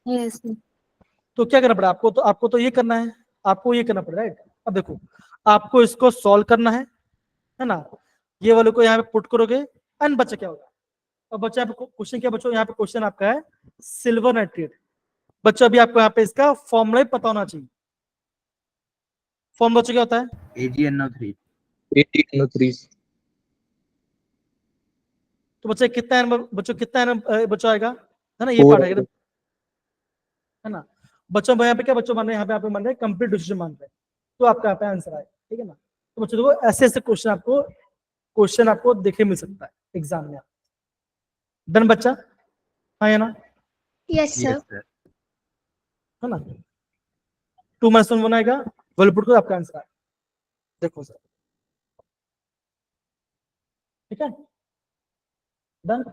Speaker 2: yes
Speaker 1: तो क्या करना पड़ेगा आपको तो ये करना है, आपको ये करना पड़ेगा राइट। अब देखो आपको इसको सॉल्व करना है ना, ये वाले को यहाँ पे पुट करोगे एंड बच्चा क्या होगा। अब बच्चा यहाँ पे क्वेश्चन क्या बच्चों, यहाँ पे क्वेश्चन आपका है सिल्वर नाइट्रेट। बच्चों अभी आपको यहाँ पे इसका फॉर्मूला ही पता होना चाहिए। फॉर्म बच्चों क्या होता है,
Speaker 7: AgNO3
Speaker 6: AgNO3।
Speaker 1: तो बच्चे कितना बच्चों कितना बच्चों आएगा, है ना, ये पार्ट आएगा है ना। बच्चों यहाँ पे क्या बच्चों मान रहे हैं, यहाँ पे मान रहे हैं कंप्लीट डिसीजन मान रहे हैं, तो आपका यहाँ पे आंसर आएगा, ठीक है ना। तो बच्चों देखो ऐसे ऐसे क्वेश्चन आपको देखे मिल सकता है एग्जाम में। डन बच्चा, हाँ या ना,
Speaker 5: Yes, sir.
Speaker 7: Yes sir.
Speaker 1: है ना। 2 - 1 आएगा, वैल्यू पुट करो आपका आंसर आएगा, देखो सर, ठीक है done.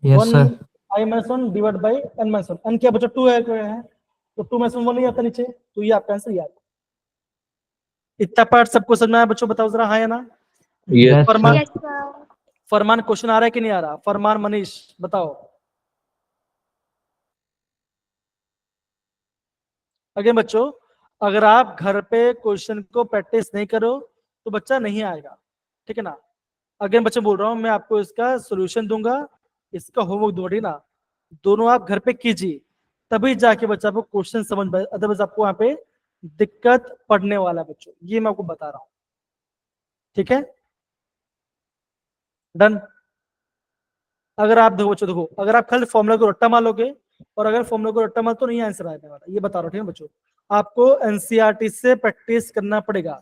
Speaker 9: Yes sir.
Speaker 1: I-1 divide by n-1, n क्या बच्चा 2 है तो 2 - 1 नहीं आता नीचे, तो ये आपका आंसर याद। इतना पार्ट सबको समझ में आया बच्चों, बताओ जरा हाँ या ना।
Speaker 6: यस
Speaker 1: फरमान
Speaker 5: Yes, sir.
Speaker 1: फरमान क्वेश्चन आ रहा है कि नहीं आ रहा, फरमान मनीष बताओ। अगेन बच्चों अगर आप घर पे क्वेश्चन को प्रैक्टिस नहीं करो तो बच्चा नहीं आएगा, ठीक है ना। अगेन बच्चे बोल रहा हूँ, मैं आपको इसका सोल्यूशन दूंगा, इसका होमवर्क दूंगा, ठीक है ना। दोनों आप घर पे कीजिए, तभी जाके बच्चा आपको क्वेश्चन समझ में, अदरवाइज आपको वहां पे दिक्कत पड़ने वाला है बच्चों, ये मैं आपको बता रहा हूँ, ठीक है। डन। अगर आप देखो बच्चों, देखो अगर आप खाली फॉर्मूला को रट्टा मार लोगे, और अगर फॉर्मूला को रट्टा मार तो नहीं आंसर आने वाला, ये बता रहा हूँ, ठीक है बच्चों। आपको एनसीईआरटी से प्रैक्टिस करना पड़ेगा,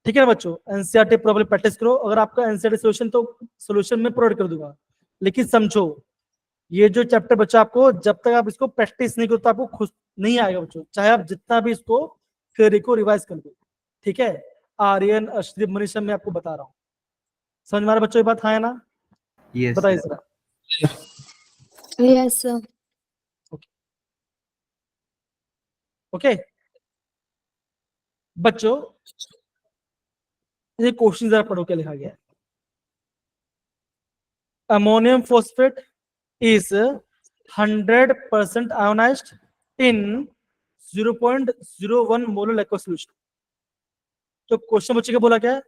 Speaker 1: ठीक है ना बच्चों। एनसीईआरटी प्रॉब्लम प्रैक्टिस करो, अगर आपका एनसीईआरटी सोल्यूशन तो सोल्यूशन में प्रोवाइड कर दूंगा, लेकिन समझो ये जो चैप्टर बच्चा आपको जब तक आप इसको प्रैक्टिस नहीं करो तो आपको खुद नहीं आएगा बच्चों, चाहे आप जितना भी इसको थ्योरी को रिवाइज कर दो, ठीक है। आर्यन, अर्शदीप, मनीषा, मैं आपको बता रहा हूँ, समझ में आ रहा है बच्चों ये बात, हाँ है ना।
Speaker 7: Yes,
Speaker 1: बताइए
Speaker 7: sir.
Speaker 1: जरा।
Speaker 2: Yes, sir.
Speaker 1: ओके बच्चों, ये क्वेश्चन जरा पढ़ो क्या लिखा गया है। Ammonium phosphate is 100% ionized in 0.01 molar aqueous solution। तो क्वेश्चन बच्चे क्या बोला, क्या है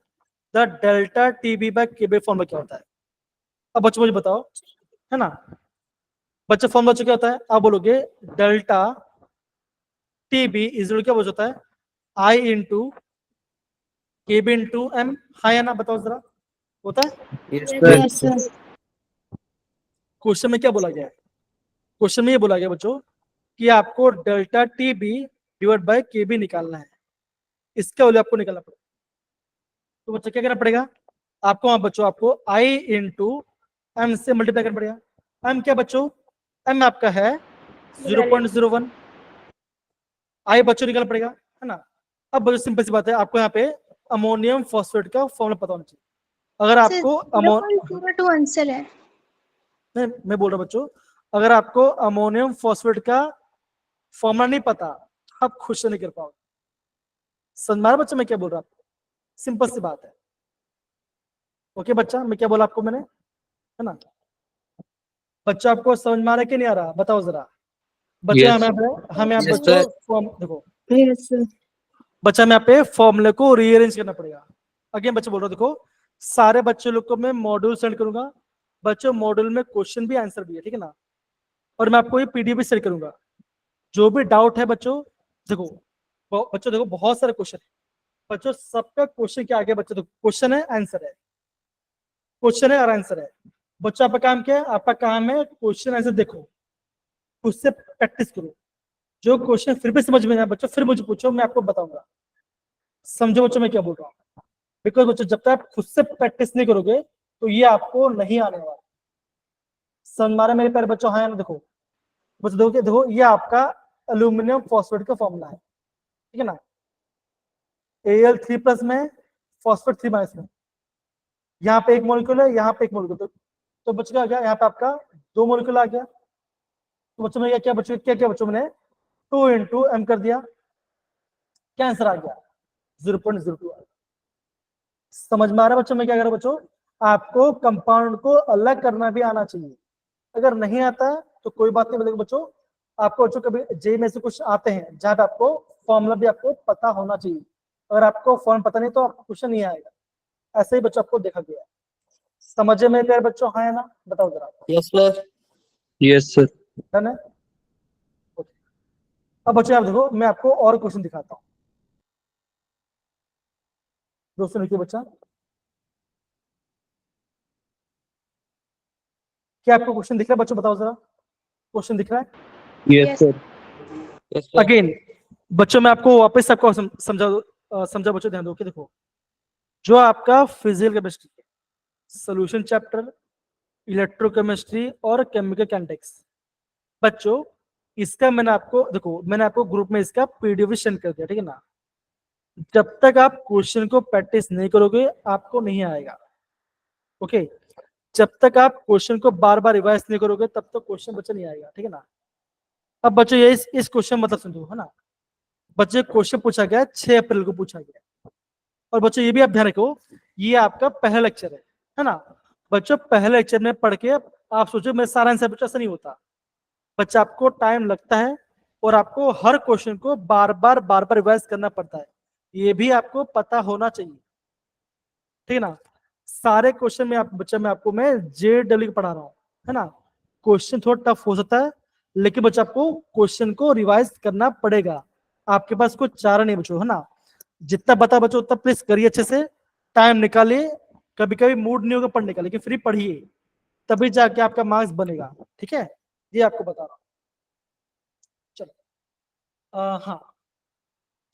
Speaker 1: the delta TB by KB formula क्या होता है। अब बच्चों मुझे बताओ, है ना, बच्चा फॉर्मूला क्या होता है, आप बोलोगे डेल्टा टीबी इज क्या बोल होता है, आई इंटू केबी इंटू एम, हाँ या ना, बताओ जरा, होता है।
Speaker 7: Yes,
Speaker 2: Yes, sir.
Speaker 1: क्वेश्चन में क्या बोला गया है, क्वेश्चन में ये बोला गया बच्चों कि आपको डेल्टा टीबी डिवाइड बाय केबी निकालना है, इसका वैल्यू आपको निकालना पड़ेगा। तो बच्चा क्या करना पड़ेगा आपको, वहां बच्चों आपको आई इंटू एम से मल्टीप्लाई करना पड़ेगा। एम क्या बच्चों, एम आपका है 0.01, आई बच्चों निकालना पड़ेगा, है ना। अब बच्चों सिंपल सी बात है, आपको यहाँ पे अमोनियम फॉस्फेट का फॉर्मूला पता होना चाहिए। अगर आपको
Speaker 5: 0.02 आंसर है।
Speaker 1: मैं बोल रहा हूँ बच्चों, अगर आपको अमोनियम फॉस्फेट का फॉर्मूला नहीं पता आप खुद से नहीं कर पाओगे। समझ में आ रहा बच्चा मैं क्या बोल रहा हूँ, सिंपल सी बात है। ओके बच्चा, मैं क्या बोला आपको मैंने, है ना। बच्चा आपको समझ में आ रहा है कि नहीं आ रहा, बताओ जरा बच्चे।
Speaker 6: Yes.
Speaker 1: हमें आप
Speaker 6: Yes,
Speaker 1: बच्चों
Speaker 6: sir.
Speaker 1: फॉर्म देखो,
Speaker 2: Yes, sir.
Speaker 1: बच्चा में यहाँ पे फॉर्मूले को रीअरेंज करना पड़ेगा। अगेन बच्चे बोल रहा हूँ, देखो सारे बच्चे लोग को मैं मॉड्यूल सेंड करूंगा, बच्चों मॉड्यूल में क्वेश्चन भी आंसर भी है, ठीक है ना। और मैं आपको ये पीडीएफ भी सेंड करूंगा, जो भी डाउट है बच्चों, देखो बच्चों देखो बहुत सारे क्वेश्चन है बच्चों, सबका क्वेश्चन क्या आगे बच्चों, देखो क्वेश्चन है आंसर है, क्वेश्चन है और आंसर है। बच्चों आपका काम क्या है, आपका काम है क्वेश्चन आंसर देखो, उससे प्रैक्टिस करो। जो क्वेश्चन फिर भी समझ में ना बच्चों फिर मुझे पूछो, मैं आपको बताऊंगा। समझो बच्चों मैं क्या बोल रहा हूँ, बिकॉज बच्चों जब तक आप खुद से प्रैक्टिस नहीं करोगे तो ये आपको नहीं आने वाला। समझ मारे मेरे प्यारे बच्चों, हाँ ना। देखो बच्चों देखो, देखो ये आपका एल्यूमिनियम फॉस्फेट का फॉर्मूला है, ठीक है ना। Al3+ में, फॉस्फेट 3- में, यहाँ पे एक मॉलिक्यूल है, यहाँ पे एक मॉलिक्यूल, तो बच्चों क्या आ गया, यहाँ पे आपका 2 मॉलिक्यूल आ गया। तो बच्चों में क्या बच्चों, क्या क्या बच्चों मैंने 2 इंटू एम कर दिया, क्या आंसर आ गया 0.02। समझ में आ रहा है बच्चों में क्या कर रहा है बच्चों, आपको कंपाउंड को अलग करना भी आना चाहिए। अगर नहीं आता है तो कोई बात नहीं, बोलेगा बच्चों आपको बच्चों कभी जे में से कुछ आते हैं जहां पे आपको फॉर्मूला भी आपको पता होना चाहिए। अगर आपको फॉर्म पता नहीं तो आपको क्वेश्चन नहीं आएगा। ऐसे ही बच्चों आपको देखा गया है। समझे मेरे प्यारे बच्चों, हाँ है ना, बताओ जरा।
Speaker 6: Yes, sir. Yes, sir.
Speaker 1: Done है। Okay. अब बच्चों आप देखो, मैं आपको और क्वेश्चन दिखाता हूँ। दोस्तों लिखिए बच्चा, क्या आपको क्वेश्चन दिख रहा है बच्चों, बताओ जरा, क्वेश्चन दिख रहा है।
Speaker 6: Yes, sir. Yes, sir.
Speaker 1: Again बच्चों मैं आपको वापस आपको समझा बच्चों, ध्यान दो कि देखो जो आपका physical chemistry, solution chapter, electrochemistry और केमिकल काइनेटिक्स, बच्चों इसका मैंने आपको देखो, मैंने आपको ग्रुप में इसका पीडीएफ सेंड कर दिया, ठीक है ना। जब तक आप क्वेश्चन को प्रैक्टिस नहीं करोगे आपको नहीं आएगा। ओके, जब तक आप क्वेश्चन को बार बार रिवाइज नहीं करोगे तब तक क्वेश्चन बच्चा नहीं आएगा, ठीक है ना। अब बच्चों ये इस क्वेश्चन मतलब समझो, है ना। बच्चे क्वेश्चन पूछा गया 6 अप्रैल को पूछा गया, और बच्चों ये भी आप ध्यान रखो ये आपका पहला लेक्चर है ना। बच्चों पहले लेक्चर में पढ़ के आप सोचो मैं सारा आंसर, बच्चा ऐसा नहीं होता। बच्चा आपको टाइम लगता है, और आपको हर क्वेश्चन को बार बार रिवाइज करना पड़ता है, ये भी आपको पता होना चाहिए, ठीक है ना। सारे क्वेश्चन में बच्चा मैं आपको JW पढ़ा रहा हूँ, है ना। क्वेश्चन थोड़ा टफ हो सकता है, लेकिन बच्चा आपको क्वेश्चन को रिवाइज करना पड़ेगा, आपके पास कोई चारा नहीं बच्चों, है ना। जितना बता बच्चों उतना प्लीज करिए अच्छे से, टाइम निकालिए, कभी कभी मूड नहीं होगा पढ़ने का, लेकिन फिर पढ़िए, तभी जाके आपका मार्क्स बनेगा, ठीक है, ये आपको बता रहा हूँ। चलो हाँ,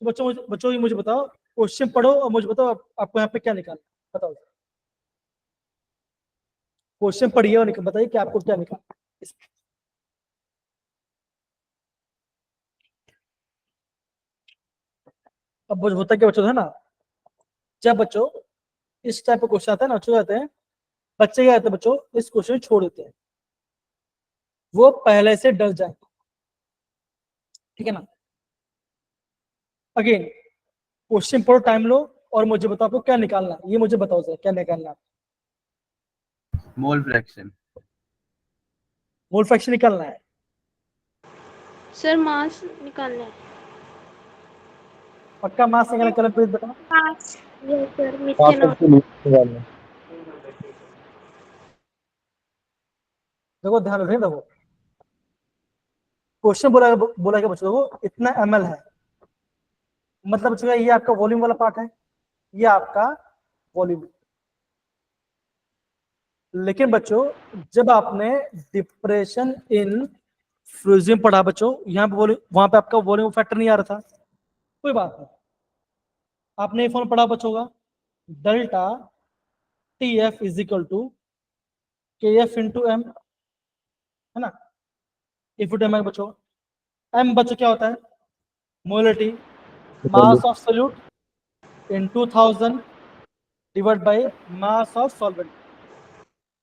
Speaker 1: तो बच्चों ये मुझे बताओ, क्वेश्चन पढ़ो और मुझे बताओ आपको यहाँ पे क्या निकालना, बताओ। क्वेश्चन पढ़िए और बताइए कि आपको क्या निकालना। अब होता क्या बच्चों, है ना, जब बच्चों इस टाइप का क्वेश्चन आता है ना, बच्चों आते हैं, बच्चे क्या आते हैं बच्चों, इस क्वेश्चन छोड़ देते हैं, वो पहले से डर जाए, ठीक है ना। अगेन क्वेश्चन पढ़ो, टाइम लो, और मुझे बताओ आपको क्या निकालना, ये मुझे बताओ सर क्या निकालना।
Speaker 7: Mole fraction.
Speaker 1: मोल फ्रैक्शन निकालना है
Speaker 8: सर मास निकालना है।
Speaker 1: पक्का, मास निकालना, कलर प्लीज बताओ।
Speaker 5: Mass.
Speaker 8: Yes sir,
Speaker 6: mass
Speaker 8: methanol.
Speaker 6: Of solution निकालना।
Speaker 1: देखो ध्यान रखें, देखो क्वेश्चन बोला क्या बच्चों, देखो इतना ml है, मतलब बच्चों ये आपका वॉल्यूम वाला पार्ट है, ये आपका वॉल्यूम। लेकिन बच्चों जब आपने डिप्रेशन इन फ्यूजन पढ़ा बच्चों, यहाँ पे वहां पे आपका वॉल्यूम फैक्टर नहीं आ रहा था, कोई बात नहीं, आपने ये फॉर्म पढ़ा बच्चों का, delta TF is equal to KF into M, है ना। इफ एम है बच्चों, M बच्चों क्या होता है, molality, mass of solute into 1000 divide by mass of solvent.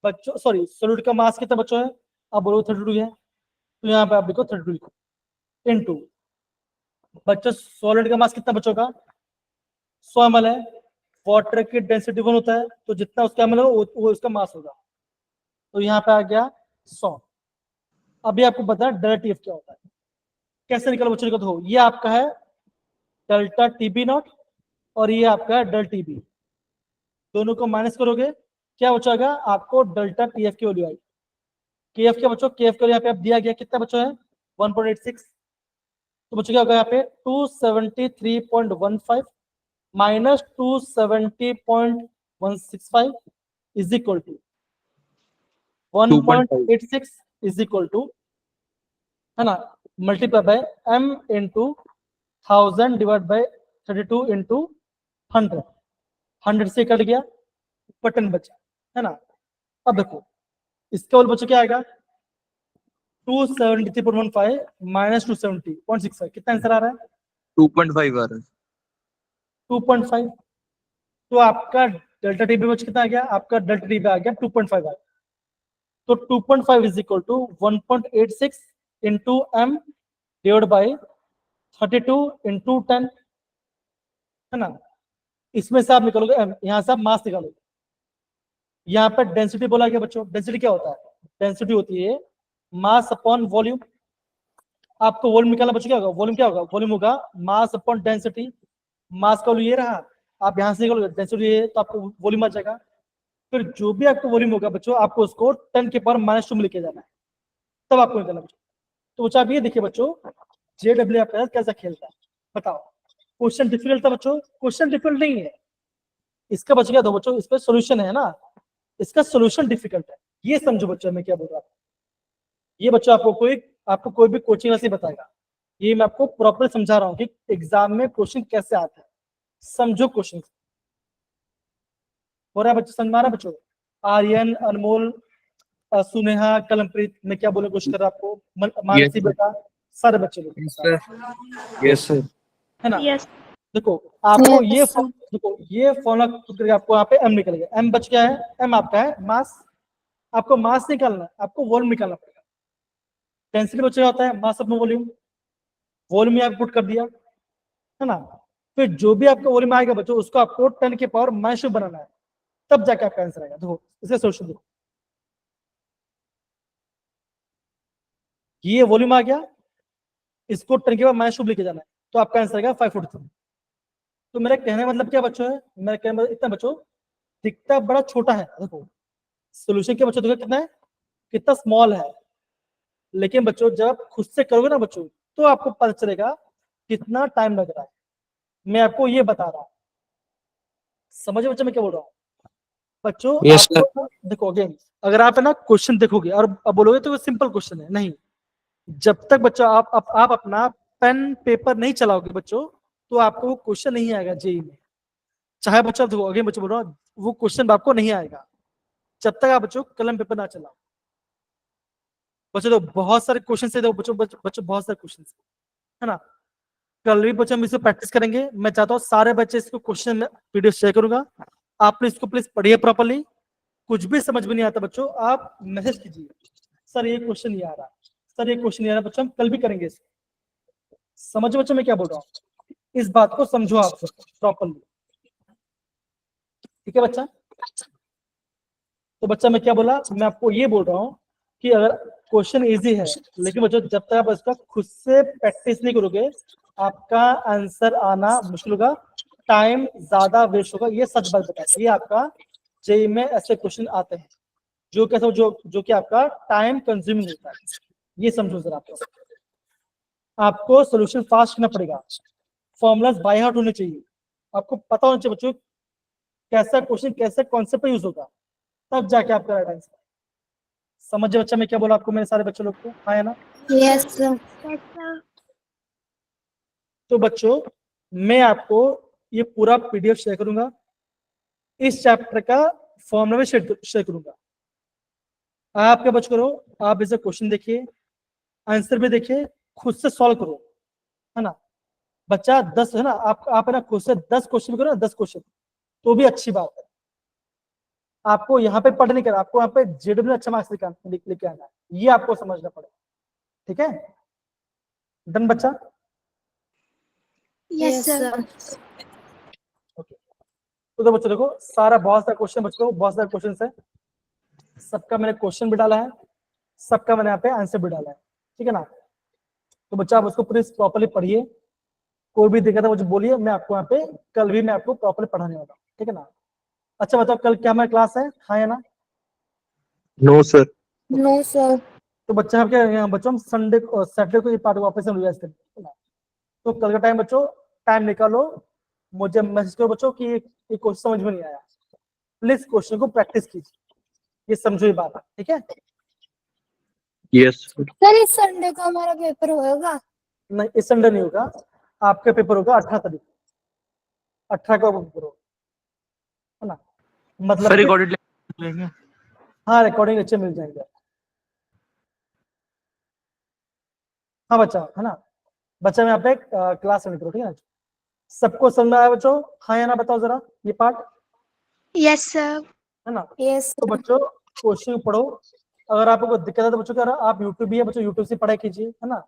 Speaker 1: बच्चों सॉरी, सोल्यूट का मास कितना बच्चों है, अब बोलो 32 है, तो यहाँ पे आप देखो 32 लिखो, इनटू बच्चों सॉलिड का मास कितना बच्चों का 100 ml है, वाटर की डेंसिटी 1 होता है, तो जितना उसका ml हो वो उसका मास होगा, तो यहाँ पे आ गया 100। अभी आपको पता है डेल्टा TF क्या होता है, कैसे निकला बच्चों का, तो ये आपका है डेल्टा TB नॉट और ये आपका है डेल्टा TB, दोनों को माइनस करोगे क्या बचेगा आपको, डेल्टा TF की वैल्यू आई। KF क्या बच्चों, KF का यहाँ पे आप दिया गया कितना बच्चों है 1.86, तो बच्चों क्या होगा यहाँ पे 273.15 minus 270.165 is equal to 1.86 is equal to, है ना, multiply by M into 1000 divide by 32 into 100, 100 से कट गया, बटन बचा, है ना। अब देखो इसका वाला बच्चा क्या आएगा 273.15 माइनस 270.65, कितना आंसर आ रहा है
Speaker 6: 2.5 आ रहा है।
Speaker 1: 2.5, तो आपका डेल्टा TB बच कितना आ गया, आपका डेल्टा TB आ गया 2.5 आ गया, तो 2.5 is equal to 1.86 into M divide by 32 into 10, है ना। इसमें से आप निकालोगे M, यहाँ से आप मास निकालोगे, यहाँ पर डेंसिटी बोला गया बच्चों, डेंसिटी क्या होता है, डेंसिटी होती है मास अपॉन वॉल्यूम, आपको वॉल्यूम निकालना बच्चों क्या होगा, वॉल्यूम क्या होगा, वॉल्यूम होगा मास अपॉन डेंसिटी, मास का वॉल्यूम ये रहा, आप यहाँ से निकालोगे डेंसिटी ये, तो आपको वॉल्यूम आ जाएगा, फिर जो भी आपको वॉल्यूम होगा बच्चों आपको उसको 10 के पावर -2 में लेके जाना है, तब आपको निकालना बच्चों। तो बच्चों आप ये देखिए बच्चों JW आपका कैसा खेलता है, बताओ क्वेश्चन डिफिकल्ट था बच्चों, क्वेश्चन डिफिकल्ट नहीं है, इसका बच गया दो बच्चों, इसका सोल्यूशन है ना, इसका सोल्यूशन डिफिकल्ट है, ये समझो बच्चों मैं क्या बोल रहा हूँ, ये बच्चों आपको कोई भी कोचिंग ऐसे बताएगा, ये मैं आपको प्रॉपर समझा रहा हूँ कि एग्जाम में क्वेश्चन कैसे आता है, समझो क्वेश्चन हो रहा है बच्चों, समझ में आ रहा है बच्चों। आर्यन, अनमोल, सुनेहा, कलमप्रीत, मैं क्या बोलने की कोशिश कर रहा आपको, मानसी बेटा, सारे बच्चे लोग,
Speaker 6: यस सर।
Speaker 1: है ना।
Speaker 8: यस
Speaker 1: देखो आपको
Speaker 2: Yes,
Speaker 1: ये
Speaker 2: sir.
Speaker 1: देखो ये फॉर्मूला खुद करके आपको यहाँ पे M निकल गया, M बच गया है, M आपका है मास, आपको मास निकालना है, आपको वॉल्यूम निकालना पड़ेगा, डेंसिटी बच रहा होता है मास अपना वॉल्यूम, वॉल्यूम यहाँ पुट कर दिया, है ना, फिर जो भी आपका वॉल्यूम आएगा बच्चों उसको आपको 10 के पावर -2 बनाना है, तब जाके आपका आंसर आएगा। देखो इसका सोल्यूशन देखो, ये वॉल्यूम आ गया, इसको 10 के बाद माइनस 2 लेके जाना है, तो आपका आंसर आएगा 543। तो मेरा कहने का मतलब क्या बच्चों है, मेरा कहने का मतलब इतना बच्चों दिखता बड़ा छोटा है, देखो सोल्यूशन के बच्चों देखो कितना है, कितना स्मॉल है, लेकिन बच्चों जब आप खुद से करोगे ना बच्चों तो आपको पता चलेगा कितना टाइम लग रहा है। मैं आपको ये बता रहा हूँ, समझे बच्चों मैं क्या बोल रहा हूँ? बच्चों
Speaker 6: Yes, sir.
Speaker 1: आपको देखो अगेन, अगर आप है ना क्वेश्चन देखोगे और अब बोलोगे तो सिंपल क्वेश्चन है, नहीं, जब तक बच्चों आप अपना पेन पेपर नहीं चलाओगे बच्चों तो आपको वो क्वेश्चन नहीं आएगा जेई में। चाहे बच्चों देखो अगेन बच्चों बोल रहा हूँ, वो क्वेश्चन आपको नहीं आएगा जब तक आप बच्चों कलम पेपर ना चलाओ। बच्चों तो बहुत सारे क्वेश्चन है, बच्चों बहुत सारे क्वेश्चन है ना। कल भी बच्चों हम इसको प्रैक्टिस करेंगे। मैं चाहता हूँ सारे बच्चे इसको क्वेश्चन वीडियो शेयर करूंगा, आप इसको प्लीज पढ़िए प्रॉपर्ली। कुछ भी समझ में नहीं आता बच्चों आप मैसेज कीजिए, सर ये क्वेश्चन नहीं आ रहा, सर ये क्वेश्चन नहीं आ रहा। बच्चों हम कल भी करेंगे इसको। समझो बच्चों मैं क्या बोल रहा हूँ, इस बात को समझो आप प्रॉपर्ली, ठीक है बच्चा? तो बच्चा मैं क्या बोला, मैं आपको ये बोल रहा हूँ कि अगर क्वेश्चन इजी है, लेकिन बच्चों जब तक आप इसका खुद से प्रैक्टिस नहीं करोगे आपका आंसर आना मुश्किल होगा, टाइम ज्यादा वेस्ट होगा। ये सच बात बताता है, ये आपका जेई में ऐसे क्वेश्चन आते हैं जो कैसे जो कि आपका टाइम कंज्यूमिंग होता है। ये समझो जरा आपको सोल्यूशन फास्ट करना पड़ेगा, फॉर्मूलाज बाय हार्ट होने चाहिए, आपको पता होना चाहिए बच्चों कैसा क्वेश्चन कैसे कॉन्सेप्ट पे यूज होगा, तब जाके आपका राइट आंसर। समझे बच्चा मैं क्या बोला आपको, मेरे सारे बच्चों लोग को? हाँ है ना?
Speaker 2: Yes, sir.
Speaker 5: Yes, sir.
Speaker 1: तो बच्चों मैं आपको ये पूरा पीडीएफ शेयर करूंगा, इस चैप्टर का फॉर्मूला में शेयर करूंगा। आप क्या बच्चों करो, आप इसे क्वेश्चन देखिए, आंसर भी देखिए, खुद से सॉल्व करो, है ना। बच्चा 10 है ना, आप है ना खुद से 10 क्वेश्चन करो ना, 10 क्वेश्चन तो भी अच्छी बात है। आपको यहाँ पे पढ़ नहीं करना, आपको यहाँ पे जेड में अच्छा मार्क्स लेके आना है, ये आपको समझना पड़ेगा, ठीक है? डन बच्चा?
Speaker 5: Yes, sir.
Speaker 1: ओके। तो बच्चों देखो सारा बहुत सारा क्वेश्चन बच्चों बहुत सारे क्वेश्चन है, सबका मैंने क्वेश्चन भी डाला है, सबका मैंने यहाँ पे आंसर भी डाला है, ठीक है ना। तो बच्चा आप उसको प्लीज प्रॉपर्ली पढ़िए, कोई भी दिक्कत है मुझे बोलिए, मैं आपको यहाँ पे कल भी मैं आपको प्रॉपर्ली पढ़ाने वाला हूँ, ठीक है ना। अच्छा बताओ कल क्या हमारी क्लास है, हाँ या ना?
Speaker 6: No, sir.
Speaker 2: No, sir.
Speaker 1: तो बच्चा आप क्या बच्चों हम संडे को सैटरडे को ये पार्ट वापस हम रिवाइज करेंगे ना। तो कल का टाइम बच्चों टाइम निकालो, मुझे मैसेज करो बच्चों कि ये क्वेश्चन समझ में नहीं आया, प्लीज क्वेश्चन को प्रैक्टिस कीजिए, ये समझो ये बात, ठीक है?
Speaker 6: Yes, sir.
Speaker 2: सर इस संडे को हमारा पेपर होगा?
Speaker 1: नहीं इस संडे नहीं होगा, आपका पेपर होगा 18 तारीख, 18 का पेपर होगा, है ना। मतलब
Speaker 3: सर
Speaker 1: कि-
Speaker 3: रिकॉर्डेड लेंगे।
Speaker 1: हाँ रिकॉर्डिंग अच्छे मिल जाएंगे। हाँ बच्चा है ना, बच्चा में यहाँ पे क्लास में करो, ठीक है? सबको समझ में आया बच्चों, हाँ या ना बताओ जरा ये पार्ट,
Speaker 5: Yes, sir.
Speaker 1: है ना।
Speaker 2: Yes,
Speaker 1: तो बच्चों क्वेश्चन पढ़ो, अगर आपको दिक्कत है तो बच्चों क्या आप यूट्यूब भी है बच्चों, यूट्यूब से पढ़ाई कीजिए, है ना।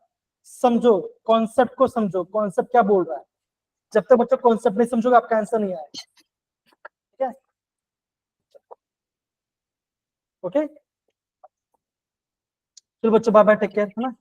Speaker 1: समझो कॉन्सेप्ट को, समझो कॉन्सेप्ट क्या बोल रहा है, जब तक बच्चों कॉन्सेप्ट नहीं समझोगे आपका आंसर नहीं आएगा, ठीक है? ओके चलो बच्चों बाय बाय, टेक केयर, है ना।